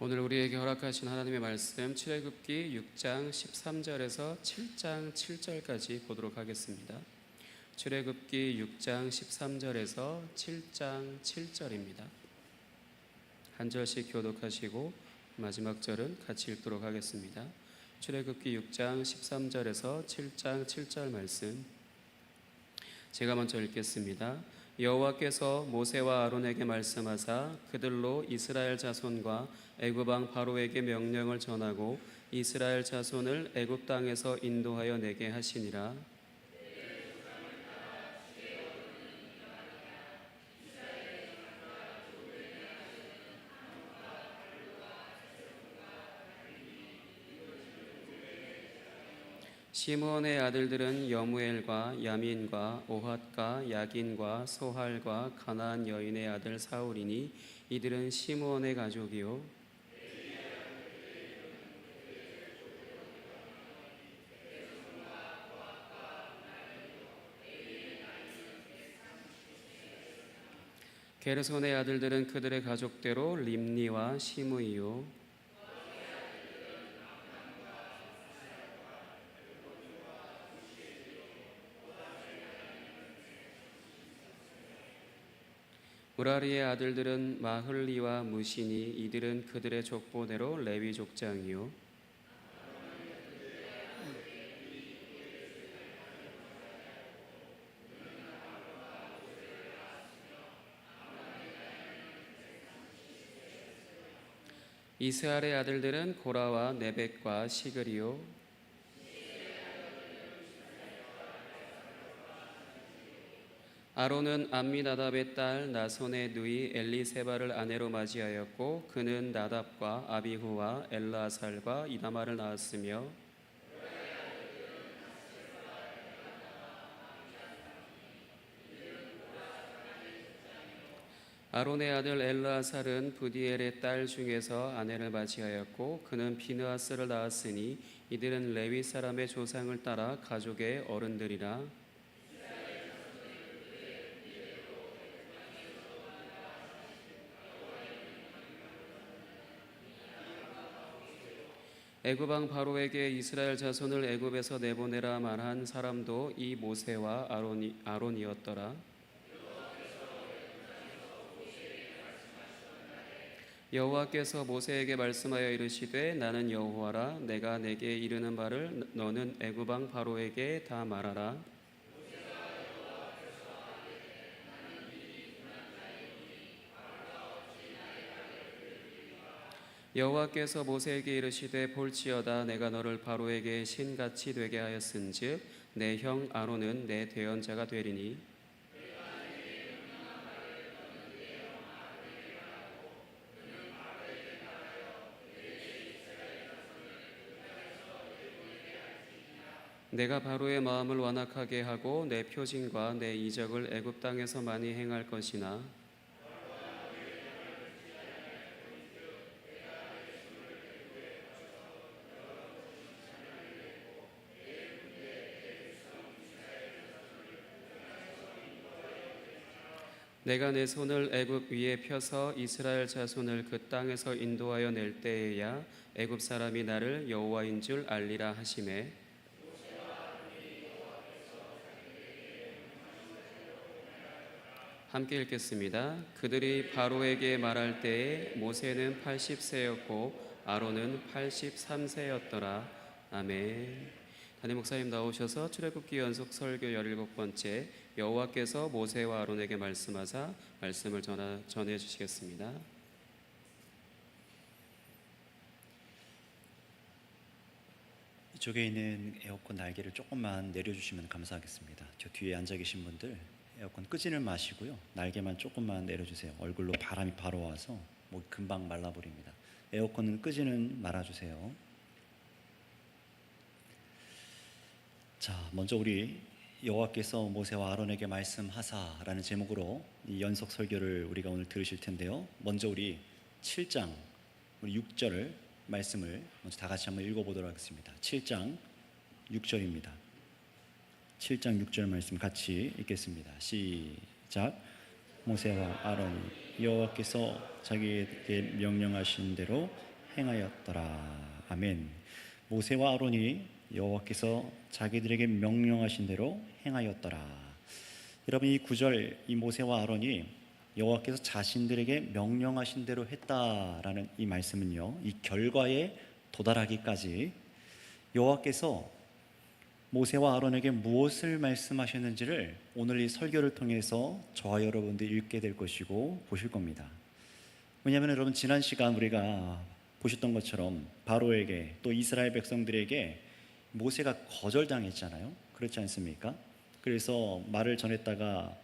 오늘 우리에게 허락하신 하나님의 말씀 출애굽기 6장 13절에서 7장 7절까지 보도록 하겠습니다. 출애굽기 6장 13절에서 7장 7절입니다. 한 절씩 교독하시고 마지막 절은 같이 읽도록 하겠습니다. 출애굽기 6장 13절에서 7장 7절 말씀 제가 먼저 읽겠습니다. 여호와께서 모세와 아론에게 말씀하사 그들로 이스라엘 자손과 애굽 왕 바로에게 명령을 전하고 이스라엘 자손을 애굽 땅에서 인도하여 내게 하시니라. 시므온의 아들들은 여무엘과 야민과 오핫과 야긴과 소할과 가나안 여인의 아들 사울이니 이들은 시므온의 가족이요 게르손의 아들들은 그들의 가족대로 림니와 시므이요 무라리의 아들들은 마흘리와 무시니 이들은 그들의 족보대로 레위 족장이요 이스할의 아들들은 고라와 네벡과 시그리요 아론은 암미나답의 딸 나손의 누이 엘리세바를 아내로 맞이하였고 그는 나답과 아비후와 엘라살과 이다말을 낳았으며 아론의 아들 엘라살은 부디엘의 딸 중에서 아내를 맞이하였고 그는 비느하스를 낳았으니 이들은 레위 사람의 조상을 따라 가족의 어른들이라. 애굽 왕 바로에게 이스라엘 자손을 애굽에서 내보내라 말한 사람도 이 모세와 아론이었더라. 여호와께서 모세에게 말씀하여 이르시되 나는 여호와라. 내가 내게 이르는 바를 너는 애굽 왕 바로에게 다 말하라. 여호와께서 모세에게 이르시되 볼지어다 내가 너를 바로에게 신같이 되게 하였은즉 내 형 아론은 내 대언자가 되리니 내가 바로의 마음을 완악하게 하고 내 표징과 내 이적을 애굽 땅에서 많이 행할 것이나 내가 내 손을 애굽 위에 펴서 이스라엘 자손을 그 땅에서 인도하여 낼 때에야 애굽 사람이 나를 여호와인 줄 알리라 하시매 함께 읽겠습니다. 그들이 바로에게 말할 때에 모세는 80세였고 아론은 83세였더라. 아멘. 담임 목사님 나오셔서 출애굽기 연속 설교 17번째 여호와께서 모세와 아론에게 말씀하사 말씀을 전해 주시겠습니다. 이쪽에 있는 에어컨 날개를 조금만 내려주시면 감사하겠습니다. 저 뒤에 앉아 계신 분들 에어컨 끄지는 마시고요. 날개만 조금만 내려주세요. 얼굴로 바람이 바로 와서 목이 금방 말라버립니다. 에어컨은 끄지는 말아주세요. 자, 먼저 우리 여호와께서 모세와 아론에게 말씀하사라는 제목으로 이 연속 설교를 우리가 오늘 들으실 텐데요. 먼저 우리 7장 우리 6절 말씀을 먼저 다 같이 한번 읽어보도록 하겠습니다. 7장 6절입니다. 7장 6절 말씀 같이 읽겠습니다. 시작. 모세와 아론이 여호와께서 자기에게 명령하신 대로 행하였더라. 아멘. 모세와 아론이 여호와께서 자기들에게 명령하신 대로 행하였더라. 여러분, 이 구절, 이 모세와 아론이 여호와께서 자신들에게 명령하신 대로 했다라는 이 말씀은요, 이 결과에 도달하기까지 여호와께서 모세와 아론에게 무엇을 말씀하셨는지를 오늘 이 설교를 통해서 저와 여러분들이 읽게 될 것이고 보실 겁니다. 왜냐하면 여러분, 지난 시간 우리가 보셨던 것처럼 바로에게 또 이스라엘 백성들에게 모세가 거절당했잖아요. 그렇지 않습니까? 그래서 말을 전했다가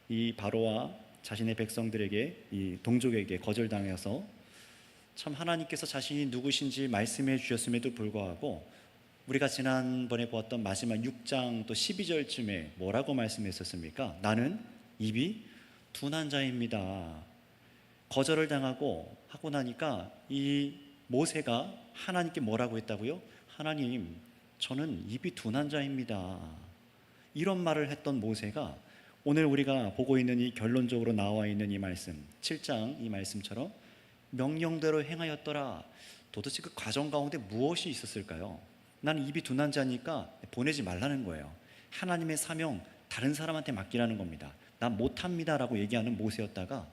이 바로와 자신의 백성들에게, 이 동족에게 거절당해서 참 하나님께서 자신이 누구신지 말씀해 주셨음에도 불구하고 우리가 지난번에 보았던 마지막 6장 또 12절쯤에 뭐라고 말씀했었습니까? 나는 입이 둔한 자입니다. 거절을 당하고 하고 나니까 이 모세가 하나님께 뭐라고 했다고요? 하나님, 저는 입이 둔한 자입니다. 이런 말을 했던 모세가 오늘 우리가 보고 있는 이 결론적으로 나와 있는 이 말씀, 7장 이 말씀처럼 명령대로 행하였더라. 도대체 그 과정 가운데 무엇이 있었을까요? 나는 입이 둔한 자니까 보내지 말라는 거예요. 하나님의 사명 다른 사람한테 맡기라는 겁니다. 난 못합니다 라고 얘기하는 모세였다가,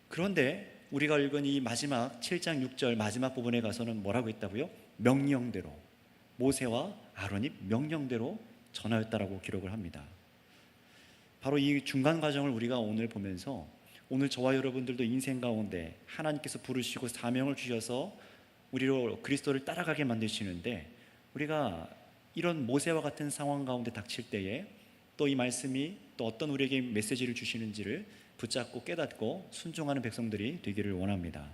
그런데 우리가 읽은 이 마지막 7장 6절 마지막 부분에 가서는 뭐라고 했다고요? 명령대로, 모세와 아론이 명령대로 전하였다라고 기록을 합니다. 바로 이 중간 과정을 우리가 오늘 보면서 오늘 저와 여러분들도 인생 가운데 하나님께서 부르시고 사명을 주셔서 우리로 그리스도를 따라가게 만드시는데, 우리가 이런 모세와 같은 상황 가운데 닥칠 때에 또 이 말씀이 또 어떤 우리에게 메시지를 주시는지를 붙잡고 깨닫고 순종하는 백성들이 되기를 원합니다.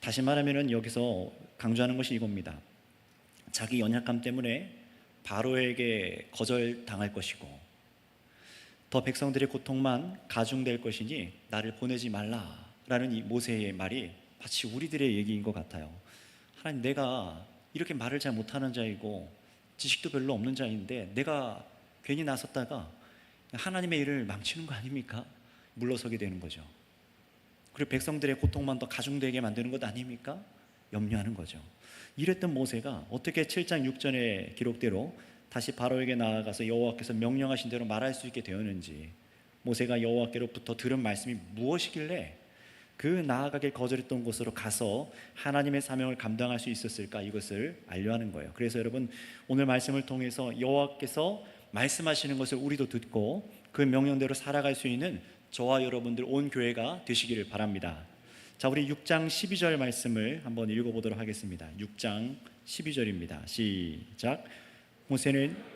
다시 말하면 여기서 강조하는 것이 이겁니다. 자기 연약함 때문에 바로에게 거절당할 것이고 더 백성들의 고통만 가중될 것이니 나를 보내지 말라라는 이 모세의 말이 마치 우리들의 얘기인 것 같아요. 하나님, 내가 이렇게 말을 잘 못하는 자이고 지식도 별로 없는 자인데 내가 괜히 나섰다가 하나님의 일을 망치는 거 아닙니까? 물러서게 되는 거죠. 그리고 백성들의 고통만 더 가중되게 만드는 것 아닙니까? 염려하는 거죠. 이랬던 모세가 어떻게 7장 6절의 기록대로 다시 바로에게 나아가서 여호와께서 명령하신 대로 말할 수 있게 되었는지, 모세가 여호와께로부터 들은 말씀이 무엇이길래 그 나아가길 거절했던 곳으로 가서 하나님의 사명을 감당할 수 있었을까, 이것을 알려하는 거예요. 그래서 여러분, 오늘 말씀을 통해서 여호와께서 말씀하시는 것을 우리도 듣고 그 명령대로 살아갈 수 있는 저와 여러분들 온 교회가 되시기를 바랍니다. 자, 우리 6장 12절 말씀을 한번 읽어보도록 하겠습니다. 6장 12절입니다. 시작. 모세는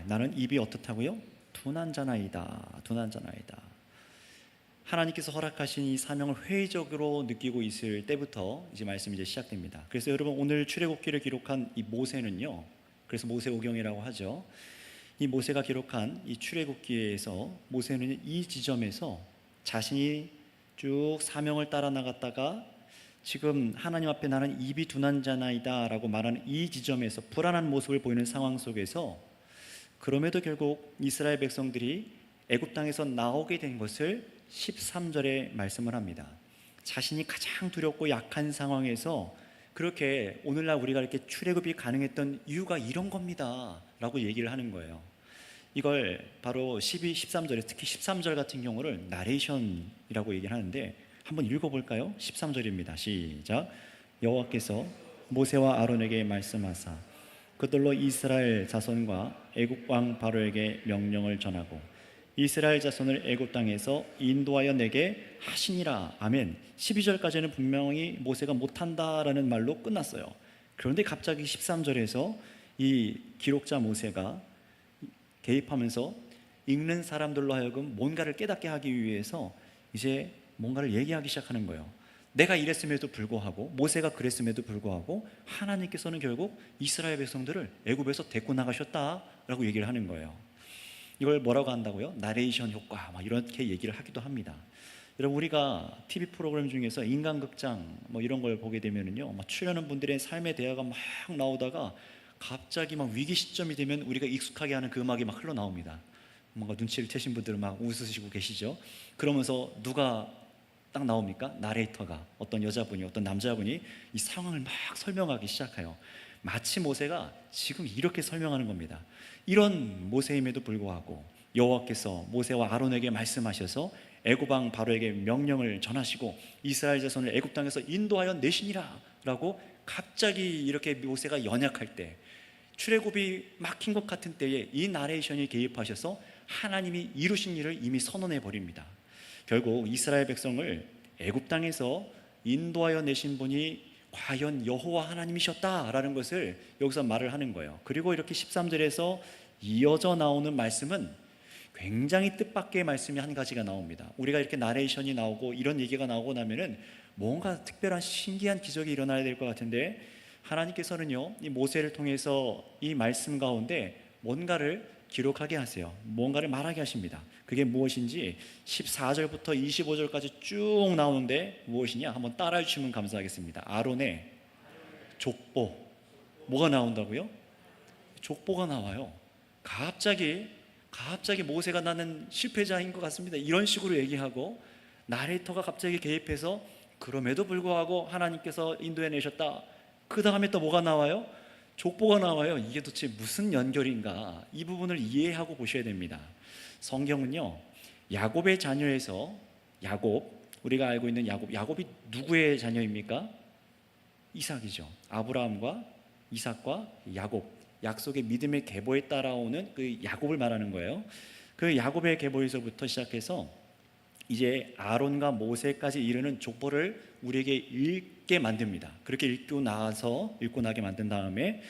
나는 입이 어떻다고요? 둔한 자나이다. 둔한 자나이다. 하나님께서 허락하신 이 사명을 회의적으로 느끼고 있을 때부터 이제 말씀이 이제 시작됩니다. 그래서 여러분, 오늘 출애굽기를 기록한 이 모세는요, 그래서 모세오경이라고 하죠. 이 모세가 기록한 이 출애굽기에서 모세는 이 지점에서 자신이 쭉 사명을 따라 나갔다가 지금 하나님 앞에 나는 입이 둔한 자나이다 라고 말하는 이 지점에서 불안한 모습을 보이는 상황 속에서, 그럼에도 결국 이스라엘 백성들이 애굽 땅에서 나오게 된 것을 13절에 말씀을 합니다. 자신이 가장 두렵고 약한 상황에서 그렇게 오늘날 우리가 이렇게 출애굽이 가능했던 이유가 이런 겁니다 라고 얘기를 하는 거예요. 이걸 바로 12, 13절에 특히 13절 같은 경우를 나레이션이라고 얘기를 하는데, 한번 읽어볼까요? 13절입니다. 시작. 여호와께서 모세와 아론에게 말씀하사 그들로 이스라엘 자손과 애굽 왕 바로에게 명령을 전하고 이스라엘 자손을 애굽 땅에서 인도하여 내게 하시니라. 아멘. 12절까지는 분명히 모세가 못한다라는 말로 끝났어요. 그런데 갑자기 13절에서 이 기록자 모세가 개입하면서 읽는 사람들로 하여금 뭔가를 깨닫게 하기 위해서 이제 뭔가를 얘기하기 시작하는 거예요. 내가 이랬음에도 불구하고, 모세가 그랬음에도 불구하고 하나님께서는 결국 이스라엘 백성들을 애굽에서 데리고 나가셨다라고 얘기를 하는 거예요. 이걸 뭐라고 한다고요? 나레이션 효과, 막 이렇게 얘기를 하기도 합니다. 여러분, 우리가 TV 프로그램 중에서 인간극장 뭐 이런 걸 보게 되면은요, 막 출연한 분들의 삶의 대화가 막 나오다가 갑자기 막 위기 시점이 되면 우리가 익숙하게 하는 그 음악이 막 흘러나옵니다. 뭔가 눈치를 채신 분들은 막 웃으시고 계시죠. 그러면서 누가 딱 나옵니까? 나레이터가, 어떤 여자분이, 어떤 남자분이 이 상황을 막 설명하기 시작해요. 마치 모세가 지금 이렇게 설명하는 겁니다. 이런 모세임에도 불구하고 여호와께서 모세와 아론에게 말씀하셔서 애굽 왕 바로에게 명령을 전하시고 이스라엘 자손을 애굽 땅에서 인도하여 내시니라 라고 갑자기 이렇게 모세가 연약할 때, 출애굽이 막힌 것 같은 때에 이 나레이션이 개입하셔서 하나님이 이루신 일을 이미 선언해 버립니다. 결국 이스라엘 백성을 애굽 땅에서 인도하여 내신 분이 과연 여호와 하나님이셨다라는 것을 여기서 말을 하는 거예요. 그리고 이렇게 13절에서 이어져 나오는 말씀은 굉장히 뜻밖의 말씀이 한 가지가 나옵니다. 우리가 이렇게 나레이션이 나오고 이런 얘기가 나오고 나면은 뭔가 특별한 신기한 기적이 일어나야 될 것 같은데, 하나님께서는요 이 모세를 통해서 이 말씀 가운데 뭔가를 기록하게 하세요. 뭔가를 말하게 하십니다. 그게 무엇인지 14절부터 25절까지 쭉 나오는데 무엇이냐? 한번 따라해 주시면 감사하겠습니다. 아론의 족보. 뭐가 나온다고요? 족보가 나와요. 갑자기 모세가 나는 실패자인 것 같습니다, 이런 식으로 얘기하고, 나레이터가 갑자기 개입해서 그럼에도 불구하고 하나님께서 인도해 내셨다. 그 다음에 또 뭐가 나와요? 족보가 나와요. 이게 도대체 무슨 연결인가? 이 부분을 이해하고 보셔야 됩니다. 성경은요 야곱의 자녀에서, 야곱, 우리가 알고 있는 야곱이 누구의 자녀입니까? 이삭이죠. 아브라함과 이삭과 야곱, 약속의 믿음의 계보에 따라오는 그 야곱을 말하는 거예요. 그 야곱의 계보에서부터 시작해서 이제 아론과 모세까지 이르는 족보를 우리에게 읽게 만듭니다. 그렇게 읽고 나게 만든 다음에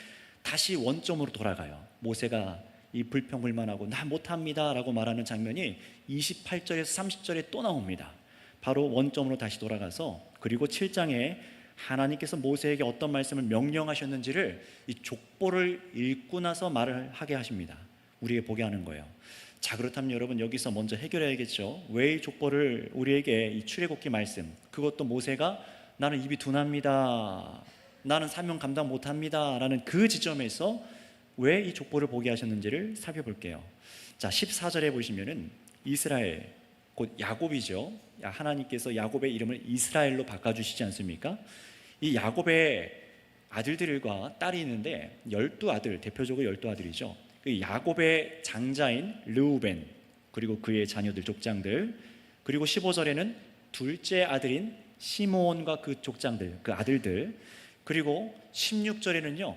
다시 원점으로 돌아가요. 모세가 이 불평불만하고 나 못합니다 라고 말하는 장면이 28절에서 30절에 또 나옵니다. 바로 원점으로 다시 돌아가서, 그리고 7장에 하나님께서 모세에게 어떤 말씀을 명령하셨는지를 이 족보를 읽고 나서 말을 하게 하십니다. 우리에게 보게 하는 거예요. 자, 그렇다면 여러분 여기서 먼저 해결해야겠죠. 왜 이 족보를 우리에게, 이 출애굽기 말씀, 그것도 모세가 나는 입이 둔합니다, 나는 사명 감당 못합니다 라는 그 지점에서 왜 이 족보를 보게 하셨는지를 살펴볼게요. 자, 14절에 보시면은 이스라엘, 곧 야곱이죠. 하나님께서 야곱의 이름을 이스라엘로 바꿔주시지 않습니까? 이 야곱의 아들들과 딸이 있는데 12아들, 대표적으로 12아들이죠. 그 야곱의 장자인 르우벤, 그리고 그의 자녀들, 족장들, 그리고 15절에는 둘째 아들인 시므온과 그 족장들, 그 아들들, 그리고 16절에는요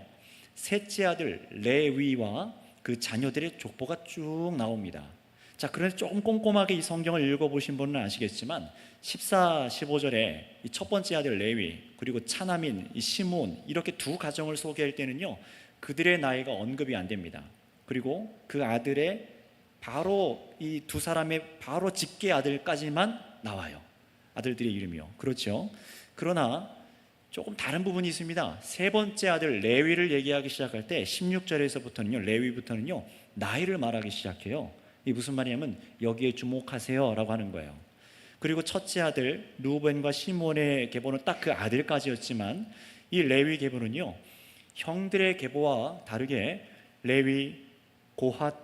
셋째 아들 레위와 그 자녀들의 족보가 쭉 나옵니다. 자, 그런데 조금 꼼꼼하게 이 성경을 읽어보신 분은 아시겠지만 14, 15절에 이 첫 번째 아들 레위, 그리고 차남인 이 시므온, 이렇게 두 가정을 소개할 때는요 그들의 나이가 언급이 안 됩니다. 그리고 그 아들의 바로 이 두 사람의 바로 직계 아들까지만 나와요. 아들들의 이름이요. 그렇죠. 그러나 조금 다른 부분이 있습니다. 세 번째 아들 레위를 얘기하기 시작할 때 16절에서부터는요 레위부터는요 나이를 말하기 시작해요. 이 무슨 말이냐면 여기에 주목하세요 라고 하는 거예요. 그리고 첫째 아들 루벤과 시몬의 계보는 딱 그 아들까지였지만 이 레위 계보는요 형들의 계보와 다르게 레위, 고핫,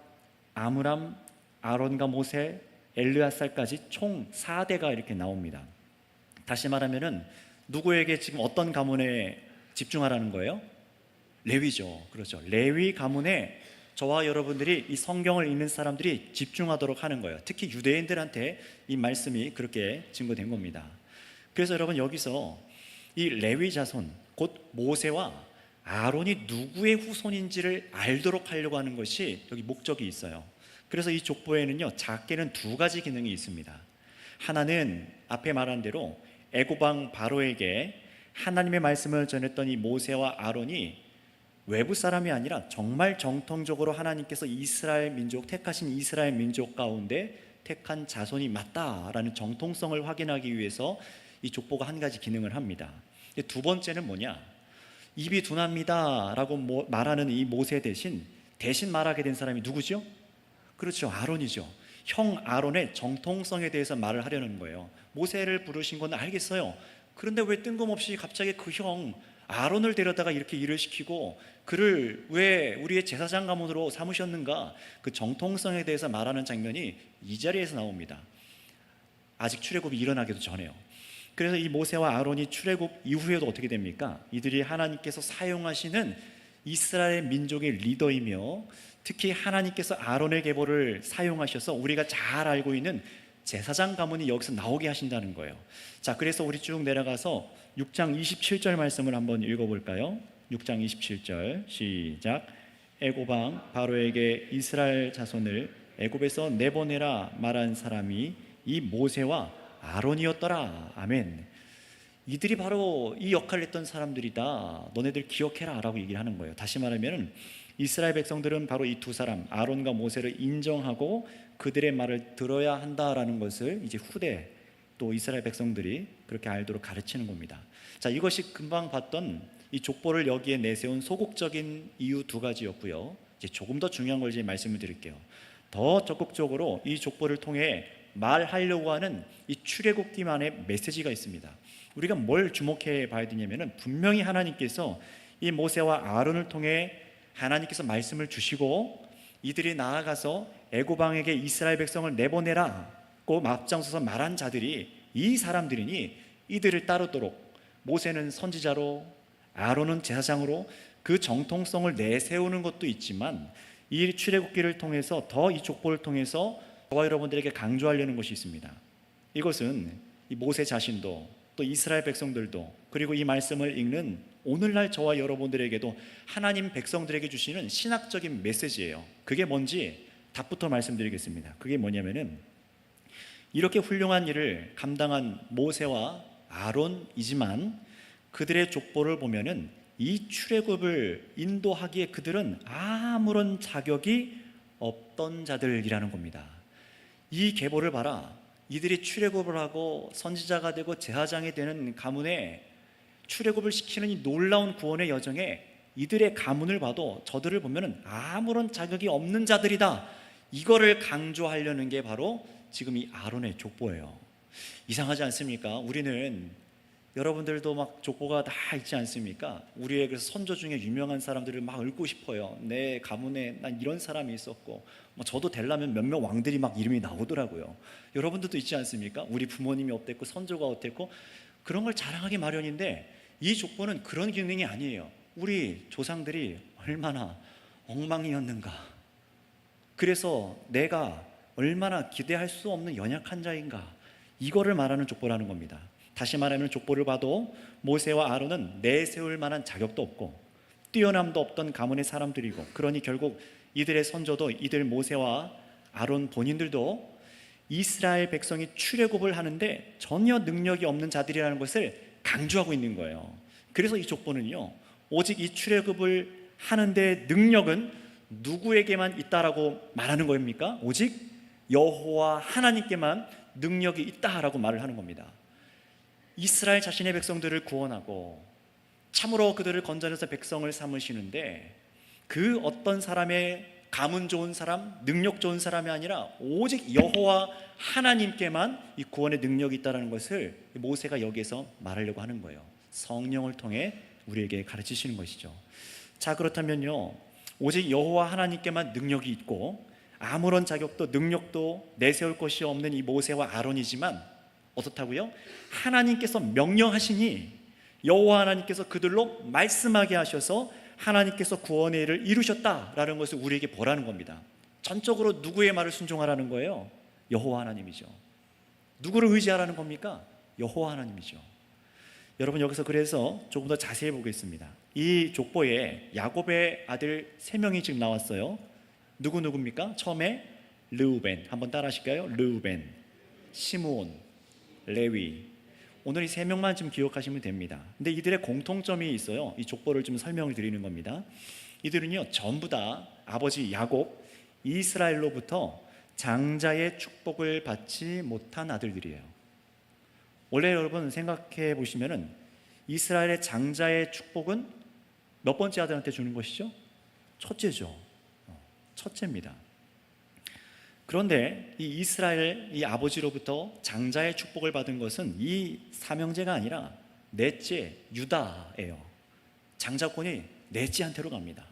아므람, 아론과 모세, 엘르아살까지 총 4대가 이렇게 나옵니다. 다시 말하면은 누구에게 지금 어떤 가문에 집중하라는 거예요? 레위죠. 그렇죠. 레위 가문에 저와 여러분들이, 이 성경을 읽는 사람들이 집중하도록 하는 거예요. 특히 유대인들한테 이 말씀이 그렇게 증거된 겁니다. 그래서 여러분 여기서 이 레위 자손, 곧 모세와 아론이 누구의 후손인지를 알도록 하려고 하는 것이 여기 목적이 있어요. 그래서 이 족보에는요 작게는 두 가지 기능이 있습니다. 하나는 앞에 말한 대로 애굽 왕 바로에게 하나님의 말씀을 전했던 이 모세와 아론이 외부 사람이 아니라 정말 정통적으로 하나님께서 이스라엘 민족, 택하신 이스라엘 민족 가운데 택한 자손이 맞다라는 정통성을 확인하기 위해서 이 족보가 한 가지 기능을 합니다. 두 번째는 뭐냐? 입이 둔합니다 라고 말하는 이 모세 대신 말하게 된 사람이 누구죠? 그렇죠, 아론이죠. 형 아론의 정통성에 대해서 말을 하려는 거예요. 모세를 부르신 건 알겠어요. 그런데 왜 뜬금없이 갑자기 그 형 아론을 데려다가 이렇게 일을 시키고 그를 왜 우리의 제사장 가문으로 삼으셨는가, 그 정통성에 대해서 말하는 장면이 이 자리에서 나옵니다. 아직 출애굽이 일어나기도 전에요. 그래서 이 모세와 아론이 출애굽 이후에도 어떻게 됩니까? 이들이 하나님께서 사용하시는 이스라엘 민족의 리더이며, 특히 하나님께서 아론의 계보를 사용하셔서 우리가 잘 알고 있는 제사장 가문이 여기서 나오게 하신다는 거예요. 자, 그래서 우리 쭉 내려가서 6장 27절 말씀을 한번 읽어볼까요? 6장 27절 시작. 애고방 바로에게 이스라엘 자손을 애굽에서 내보내라 말한 사람이 이 모세와 아론이었더라. 아멘. 이들이 바로 이 역할을 했던 사람들이다. 너네들 기억해라 라고 얘기를 하는 거예요. 다시 말하면 이스라엘 백성들은 바로 이 두 사람 아론과 모세를 인정하고 그들의 말을 들어야 한다라는 것을 이제 후대 또 이스라엘 백성들이 그렇게 알도록 가르치는 겁니다. 자, 이것이 금방 봤던 이 족보를 여기에 내세운 소극적인 이유 두 가지였고요. 이제 조금 더 중요한 걸 이제 말씀을 드릴게요. 더 적극적으로 이 족보를 통해 말하려고 하는 이 출애굽기만의 메시지가 있습니다. 우리가 뭘 주목해 봐야 되냐면은 분명히 하나님께서 이 모세와 아론을 통해 하나님께서 말씀을 주시고 이들이 나아가서 애굽 왕에게 이스라엘 백성을 내보내라고 앞장서서 말한 자들이 이 사람들이니 이들을 따르도록 모세는 선지자로 아론은 제사장으로 그 정통성을 내세우는 것도 있지만 이 출애굽기를 통해서 더 이 족보를 통해서 저와 여러분들에게 강조하려는 것이 있습니다. 이것은 이 모세 자신도 또 이스라엘 백성들도 그리고 이 말씀을 읽는 오늘날 저와 여러분들에게도 하나님 백성들에게 주시는 신학적인 메시지예요. 그게 뭔지 답부터 말씀드리겠습니다. 그게 뭐냐면은 이렇게 훌륭한 일을 감당한 모세와 아론이지만 그들의 족보를 보면은 이 출애굽을 인도하기에 그들은 아무런 자격이 없던 자들이라는 겁니다. 이 계보를 봐라. 이들이 출애굽을 하고 선지자가 되고 제사장이 되는 가문에 출애굽을 시키는 이 놀라운 구원의 여정에 이들의 가문을 봐도 저들을 보면은 아무런 자격이 없는 자들이다. 이거를 강조하려는 게 바로 지금 이 아론의 족보예요. 이상하지 않습니까? 우리는 여러분들도 막 족보가 다 있지 않습니까? 우리의 그 선조 중에 유명한 사람들을 막 읊고 싶어요. 내 가문에 난 이런 사람이 있었고, 뭐 저도 되려면 몇몇 왕들이 막 이름이 나오더라고요. 여러분들도 있지 않습니까? 우리 부모님이 어땠고 선조가 어땠고 그런 걸 자랑하기 마련인데 이 족보는 그런 기능이 아니에요. 우리 조상들이 얼마나 엉망이었는가, 그래서 내가 얼마나 기대할 수 없는 연약한 자인가, 이거를 말하는 족보라는 겁니다. 다시 말하면 족보를 봐도 모세와 아론은 내세울 만한 자격도 없고 뛰어남도 없던 가문의 사람들이고, 그러니 결국 이들의 선조도 이들 모세와 아론 본인들도 이스라엘 백성이 출애굽을 하는데 전혀 능력이 없는 자들이라는 것을 강조하고 있는 거예요. 그래서 이 족보는요, 오직 이 출애굽을 하는데 능력은 누구에게만 있다라고 말하는 겁니까? 오직 여호와 하나님께만 능력이 있다라고 말을 하는 겁니다. 이스라엘 자신의 백성들을 구원하고 참으로 그들을 건져내서 백성을 삼으시는데 그 어떤 사람의 가문 좋은 사람, 능력 좋은 사람이 아니라 오직 여호와 하나님께만 이 구원의 능력이 있다는 것을 모세가 여기에서 말하려고 하는 거예요. 성령을 통해 우리에게 가르치시는 것이죠. 자, 그렇다면요, 오직 여호와 하나님께만 능력이 있고 아무런 자격도 능력도 내세울 것이 없는 이 모세와 아론이지만 어떻다고요? 하나님께서 명령하시니 여호와 하나님께서 그들로 말씀하게 하셔서 하나님께서 구원의 일을 이루셨다라는 것을 우리에게 보라는 겁니다. 전적으로 누구의 말을 순종하라는 거예요? 여호와 하나님이죠. 누구를 의지하라는 겁니까? 여호와 하나님이죠. 여러분, 여기서 그래서 조금 더 자세히 보겠습니다. 이 족보에 야곱의 아들 3명이 지금 나왔어요. 누구입니까? 처음에 르우벤, 한번 따라 하실까요? 르우벤, 시므온, 레위. 오늘 이 3명만 좀 기억하시면 됩니다. 근데 이들의 공통점이 있어요. 이 족보를 좀 설명을 드리는 겁니다. 이들은요, 전부 다 아버지 야곱, 이스라엘로부터 장자의 축복을 받지 못한 아들들이에요. 원래 여러분 생각해 보시면은 이스라엘의 장자의 축복은 몇 번째 아들한테 주는 것이죠? 첫째죠. 첫째입니다. 그런데 이 이스라엘 이 아버지로부터 장자의 축복을 받은 것은 이 삼형제가 아니라 넷째 유다예요. 장자권이 넷째한테로 갑니다.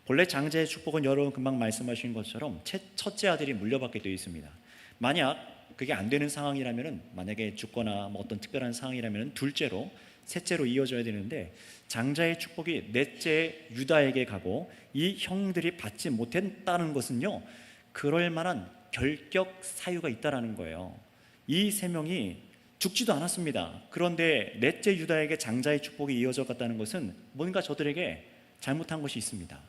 본래 장자의 축복은 여러분 금방 말씀하신 것처럼 첫째 아들이 물려받게 되어 있습니다. 만약 그게 안 되는 상황이라면, 만약에 죽거나 뭐 어떤 특별한 상황이라면 둘째로, 셋째로 이어져야 되는데, 장자의 축복이 넷째 유다에게 가고 이 형들이 받지 못했다는 것은요, 그럴 만한 결격 사유가 있다라는 거예요. 이 세 명이 죽지도 않았습니다. 그런데 넷째 유다에게 장자의 축복이 이어져 갔다는 것은 뭔가 저들에게 잘못한 것이 있습니다.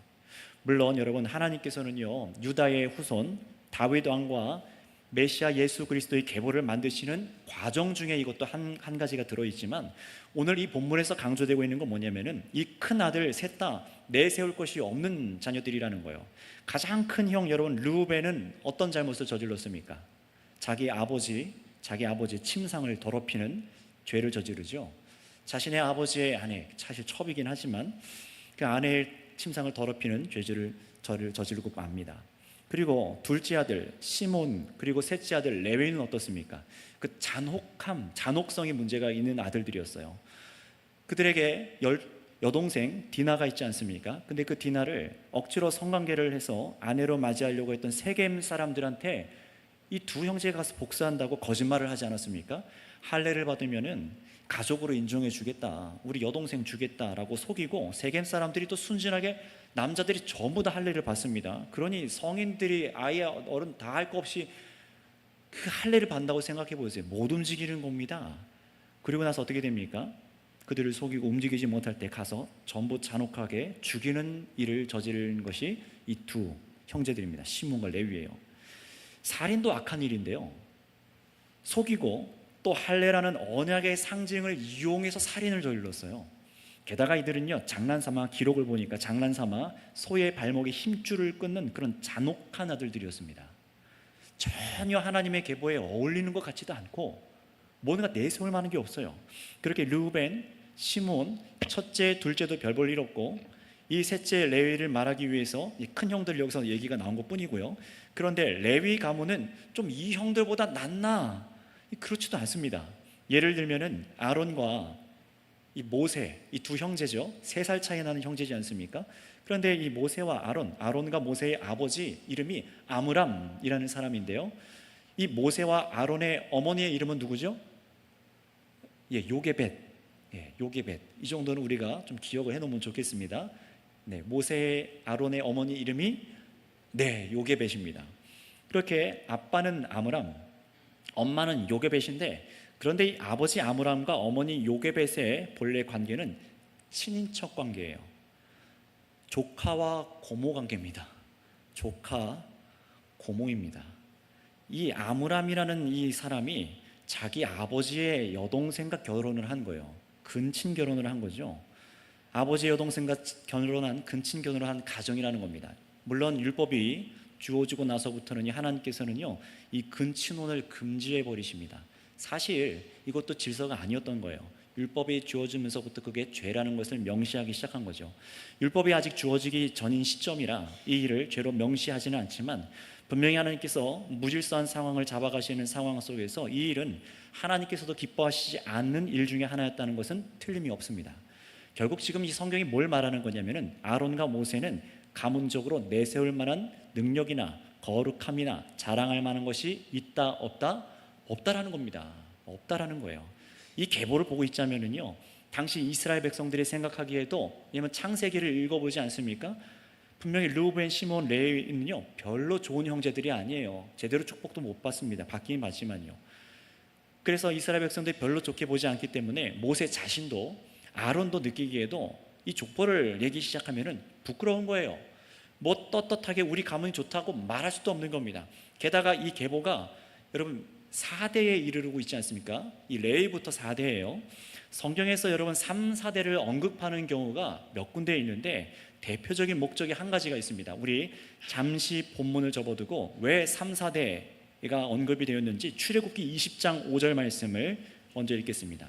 물론 여러분, 하나님께서는요, 유다의 후손 다윗 왕과 메시아 예수 그리스도의 계보를 만드시는 과정 중에 이것도 한 가지가 들어있지만, 오늘 이 본문에서 강조되고 있는 건 뭐냐면은 이 큰 아들 셋 다 내세울 것이 없는 자녀들이라는 거예요. 가장 큰 형 여러분 르우벤은 어떤 잘못을 저질렀습니까? 자기 아버지 침상을 더럽히는 죄를 저지르죠. 자신의 아버지의 아내, 사실 첩이긴 하지만 그 아내의 침상을 더럽히는 죄를 저지르고 맙니다. 그리고 둘째 아들 시몬, 그리고 셋째 아들 레위는 어떻습니까? 그 잔혹성이 문제가 있는 아들들이었어요. 그들에게 여동생 디나가 있지 않습니까? 근데 그 디나를 억지로 성관계를 해서 아내로 맞이하려고 했던 세겜 사람들한테 이 두 형제가 가서 복수한다고 거짓말을 하지 않았습니까? 할례를 받으면은 가족으로 인정해 주겠다, 우리 여동생 주겠다라고 속이고, 세겜 사람들이 또 순진하게 남자들이 전부 다 할례를 받습니다. 그러니 성인들이 아예 어른 다 할 거 없이 그 할례를 받는다고 생각해 보세요. 못 움직이는 겁니다. 그리고 나서 어떻게 됩니까? 그들을 속이고 움직이지 못할 때 가서 전부 잔혹하게 죽이는 일을 저지른 것이 이 두 형제들입니다. 시몬과 레위예요. 살인도 악한 일인데요, 속이고 또 할례라는 언약의 상징을 이용해서 살인을 저질렀어요. 게다가 이들은요, 장난삼아, 기록을 보니까 장난삼아 소의 발목에 힘줄을 끊는 그런 잔혹한 아들들이었습니다. 전혀 하나님의 계보에 어울리는 것 같지도 않고 뭔가 내세울 만한 게 없어요. 그렇게 르우벤, 시몬, 첫째, 둘째도 별 볼 일 없고, 이 셋째 레위를 말하기 위해서 이 큰 형들 여기서 얘기가 나온 것 뿐이고요. 그런데 레위 가문은 좀 이 형들보다 낫나? 그렇지도 않습니다. 예를 들면은 아론과 이 모세, 이 두 형제죠. 3살 차이 나는 형제지 않습니까? 그런데 이 모세와 아론과 모세의 아버지 이름이 아므람이라는 사람인데요, 이 모세와 아론의 어머니의 이름은 누구죠? 요게벳. 요게벳. 이 정도는 우리가 좀 기억을 해놓으면 좋겠습니다. 모세 아론의 어머니 이름이 요게벳입니다. 그렇게 아빠는 아므람, 엄마는 요게벳인데, 그런데 이 아버지 아므람과 어머니 요게벳의 본래 관계는 친인척 관계예요. 조카와 고모 관계입니다. 조카, 고모입니다. 이 아므람이라는 이 사람이 자기 아버지의 여동생과 결혼을 한 거예요. 근친 결혼을 한 거죠. 아버지의 여동생과 결혼한, 근친 결혼을 한 가정이라는 겁니다. 물론 율법이 주어지고 나서부터는 하나님께서는요, 이 근친혼을 금지해 버리십니다. 사실 이것도 질서가 아니었던 거예요. 율법이 주어지면서부터 그게 죄라는 것을 명시하기 시작한 거죠. 율법이 아직 주어지기 전인 시점이라 이 일을 죄로 명시하지는 않지만, 분명히 하나님께서 무질서한 상황을 잡아가시는 상황 속에서 이 일은 하나님께서도 기뻐하시지 않는 일 중에 하나였다는 것은 틀림이 없습니다. 결국 지금 이 성경이 뭘 말하는 거냐면은, 아론과 모세는 가문적으로 내세울 만한 능력이나 거룩함이나 자랑할 만한 것이 있다 없다? 없다라는 겁니다. 없다라는 거예요. 이 계보를 보고 있자면은요, 당시 이스라엘 백성들이 생각하기에도, 왜냐면 창세기를 읽어보지 않습니까? 분명히 르우벤, 시몬, 레위는요 별로 좋은 형제들이 아니에요. 제대로 축복도 못 받습니다. 받긴 받지만요. 그래서 이스라엘 백성들이 별로 좋게 보지 않기 때문에 모세 자신도, 아론도 느끼기에도 이 족보를 내기 시작하면은 부끄러운 거예요. 뭐 떳떳하게 우리 가문이 좋다고 말할 수도 없는 겁니다. 게다가 이 계보가 여러분 4대에 이르르고 있지 않습니까? 이 레위부터 4대예요. 성경에서 여러분 3, 4대를 언급하는 경우가 몇 군데 있는데, 대표적인 목적이 한 가지가 있습니다. 우리 잠시 본문을 접어두고 왜 3, 4대가 언급이 되었는지 출애굽기 20장 5절 말씀을 먼저 읽겠습니다.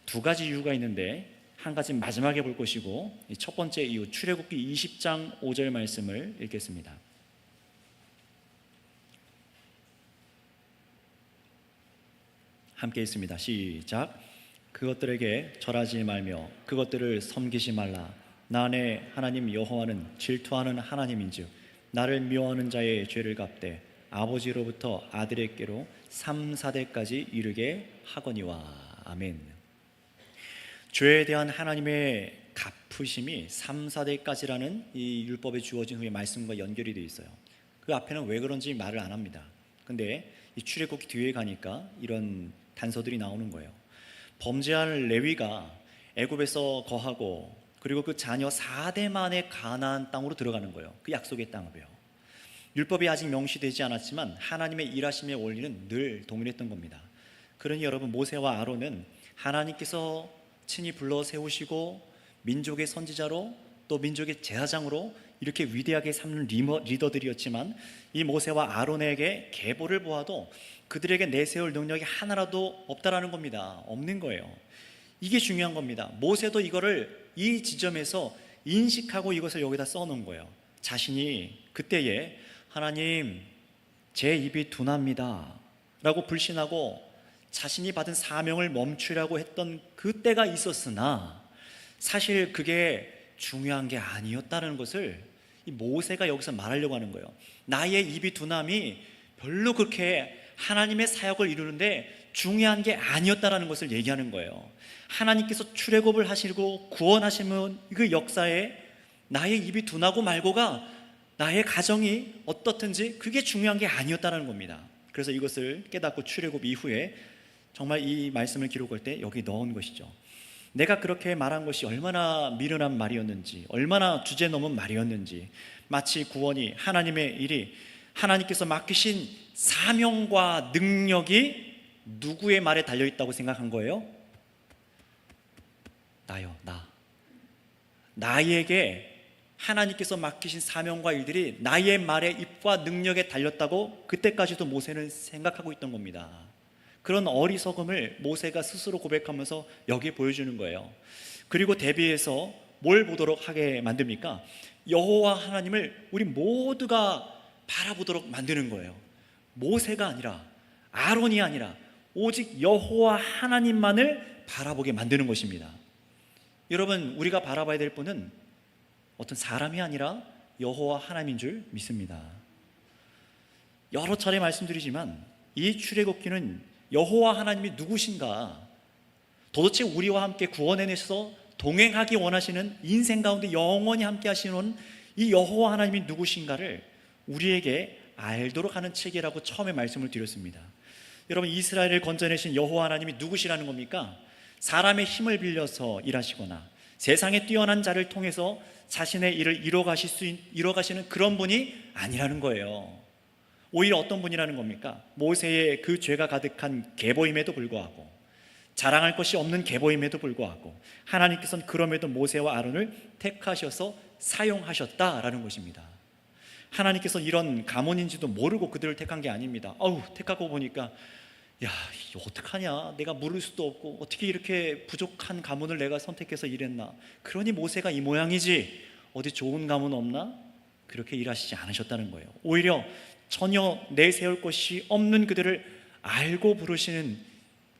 두 가지 이유가 있는데, 한 가지 마지막에 볼 것이고, 첫 번째 이유, 출애굽기 20장 5절 말씀을 읽겠습니다. 함께 읽습니다. 시작. 그것들에게 절하지 말며 그것들을 섬기지 말라. 나 안에 하나님 여호와는 질투하는 하나님인즉 나를 미워하는 자의 죄를 갚되 아버지로부터 아들에게로 3, 4대까지 이르게 하거니와. 아멘. 죄에 대한 하나님의 갚으심이 3, 4대까지라는 이 율법에 주어진 후에 말씀과 연결이 되어 있어요. 그 앞에는 왜 그런지 말을 안 합니다. 근데 이 출애굽기 뒤에 가니까 이런 단서들이 나오는 거예요. 범죄한 레위가 애굽에서 거하고 그리고 그 자녀 4대 만에 가나안 땅으로 들어가는 거예요. 그 약속의 땅으로요. 율법이 아직 명시되지 않았지만 하나님의 일하심의 원리는 늘 동일했던 겁니다. 그러니 여러분, 모세와 아론은 하나님께서 친히 불러 세우시고 민족의 선지자로 또 민족의 제사장으로 이렇게 위대하게 삼는 리더들이었지만 이 모세와 아론에게 계보를 보아도 그들에게 내세울 능력이 하나라도 없다라는 겁니다. 없는 거예요. 이게 중요한 겁니다. 모세도 이거를 이 지점에서 인식하고 이것을 여기다 써놓은 거예요. 자신이 그때에 하나님, 제 입이 둔합니다 라고 불신하고 자신이 받은 사명을 멈추려고 했던 그때가 있었으나 사실 그게 중요한 게 아니었다는 것을 이 모세가 여기서 말하려고 하는 거예요. 나의 입이 둔함이 별로 그렇게 하나님의 사역을 이루는데 중요한 게 아니었다는 것을 얘기하는 거예요. 하나님께서 출애굽을 하시고 구원하시는 그 역사에 나의 입이 둔하고 말고가 나의 가정이 어떻든지 그게 중요한 게 아니었다는 겁니다. 그래서 이것을 깨닫고 출애굽 이후에 정말 이 말씀을 기록할 때 여기 넣은 것이죠. 내가 그렇게 말한 것이 얼마나 미련한 말이었는지, 얼마나 주제 넘은 말이었는지, 마치 구원이 하나님의 일이 하나님께서 맡기신 사명과 능력이 누구의 말에 달려있다고 생각한 거예요? 나요, 나. 나에게 하나님께서 맡기신 사명과 일들이 나의 말에 입과 능력에 달렸다고 그때까지도 모세는 생각하고 있던 겁니다. 그런 어리석음을 모세가 스스로 고백하면서 여기에 보여주는 거예요. 그리고 대비해서 뭘 보도록 하게 만듭니까? 여호와 하나님을 우리 모두가 바라보도록 만드는 거예요. 모세가 아니라, 아론이 아니라 오직 여호와 하나님만을 바라보게 만드는 것입니다. 여러분, 우리가 바라봐야 될 분은 어떤 사람이 아니라 여호와 하나님인 줄 믿습니다. 여러 차례 말씀드리지만 이 출애굽기는 여호와 하나님이 누구신가, 도대체 우리와 함께 구원해 내셔서 동행하기 원하시는, 인생 가운데 영원히 함께 하시는 이 여호와 하나님이 누구신가를 우리에게 알도록 하는 책이라고 처음에 말씀을 드렸습니다. 여러분, 이스라엘을 건져내신 여호와 하나님이 누구시라는 겁니까? 사람의 힘을 빌려서 일하시거나 세상에 뛰어난 자를 통해서 자신의 일을 이뤄가시는 그런 분이 아니라는 거예요. 오히려 어떤 분이라는 겁니까? 모세의 그 죄가 가득한 계보임에도 불구하고, 자랑할 것이 없는 계보임에도 불구하고 하나님께서는 그럼에도 모세와 아론을 택하셔서 사용하셨다라는 것입니다. 하나님께서 이런 가문인지도 모르고 그들을 택한 게 아닙니다. 택하고 보니까 야, 이거 어떡하냐, 내가 물을 수도 없고 어떻게 이렇게 부족한 가문을 내가 선택해서 일했나, 그러니 모세가 이 모양이지 어디 좋은 가문 없나, 그렇게 일하시지 않으셨다는 거예요. 오히려 전혀 내세울 것이 없는 그들을 알고 부르시는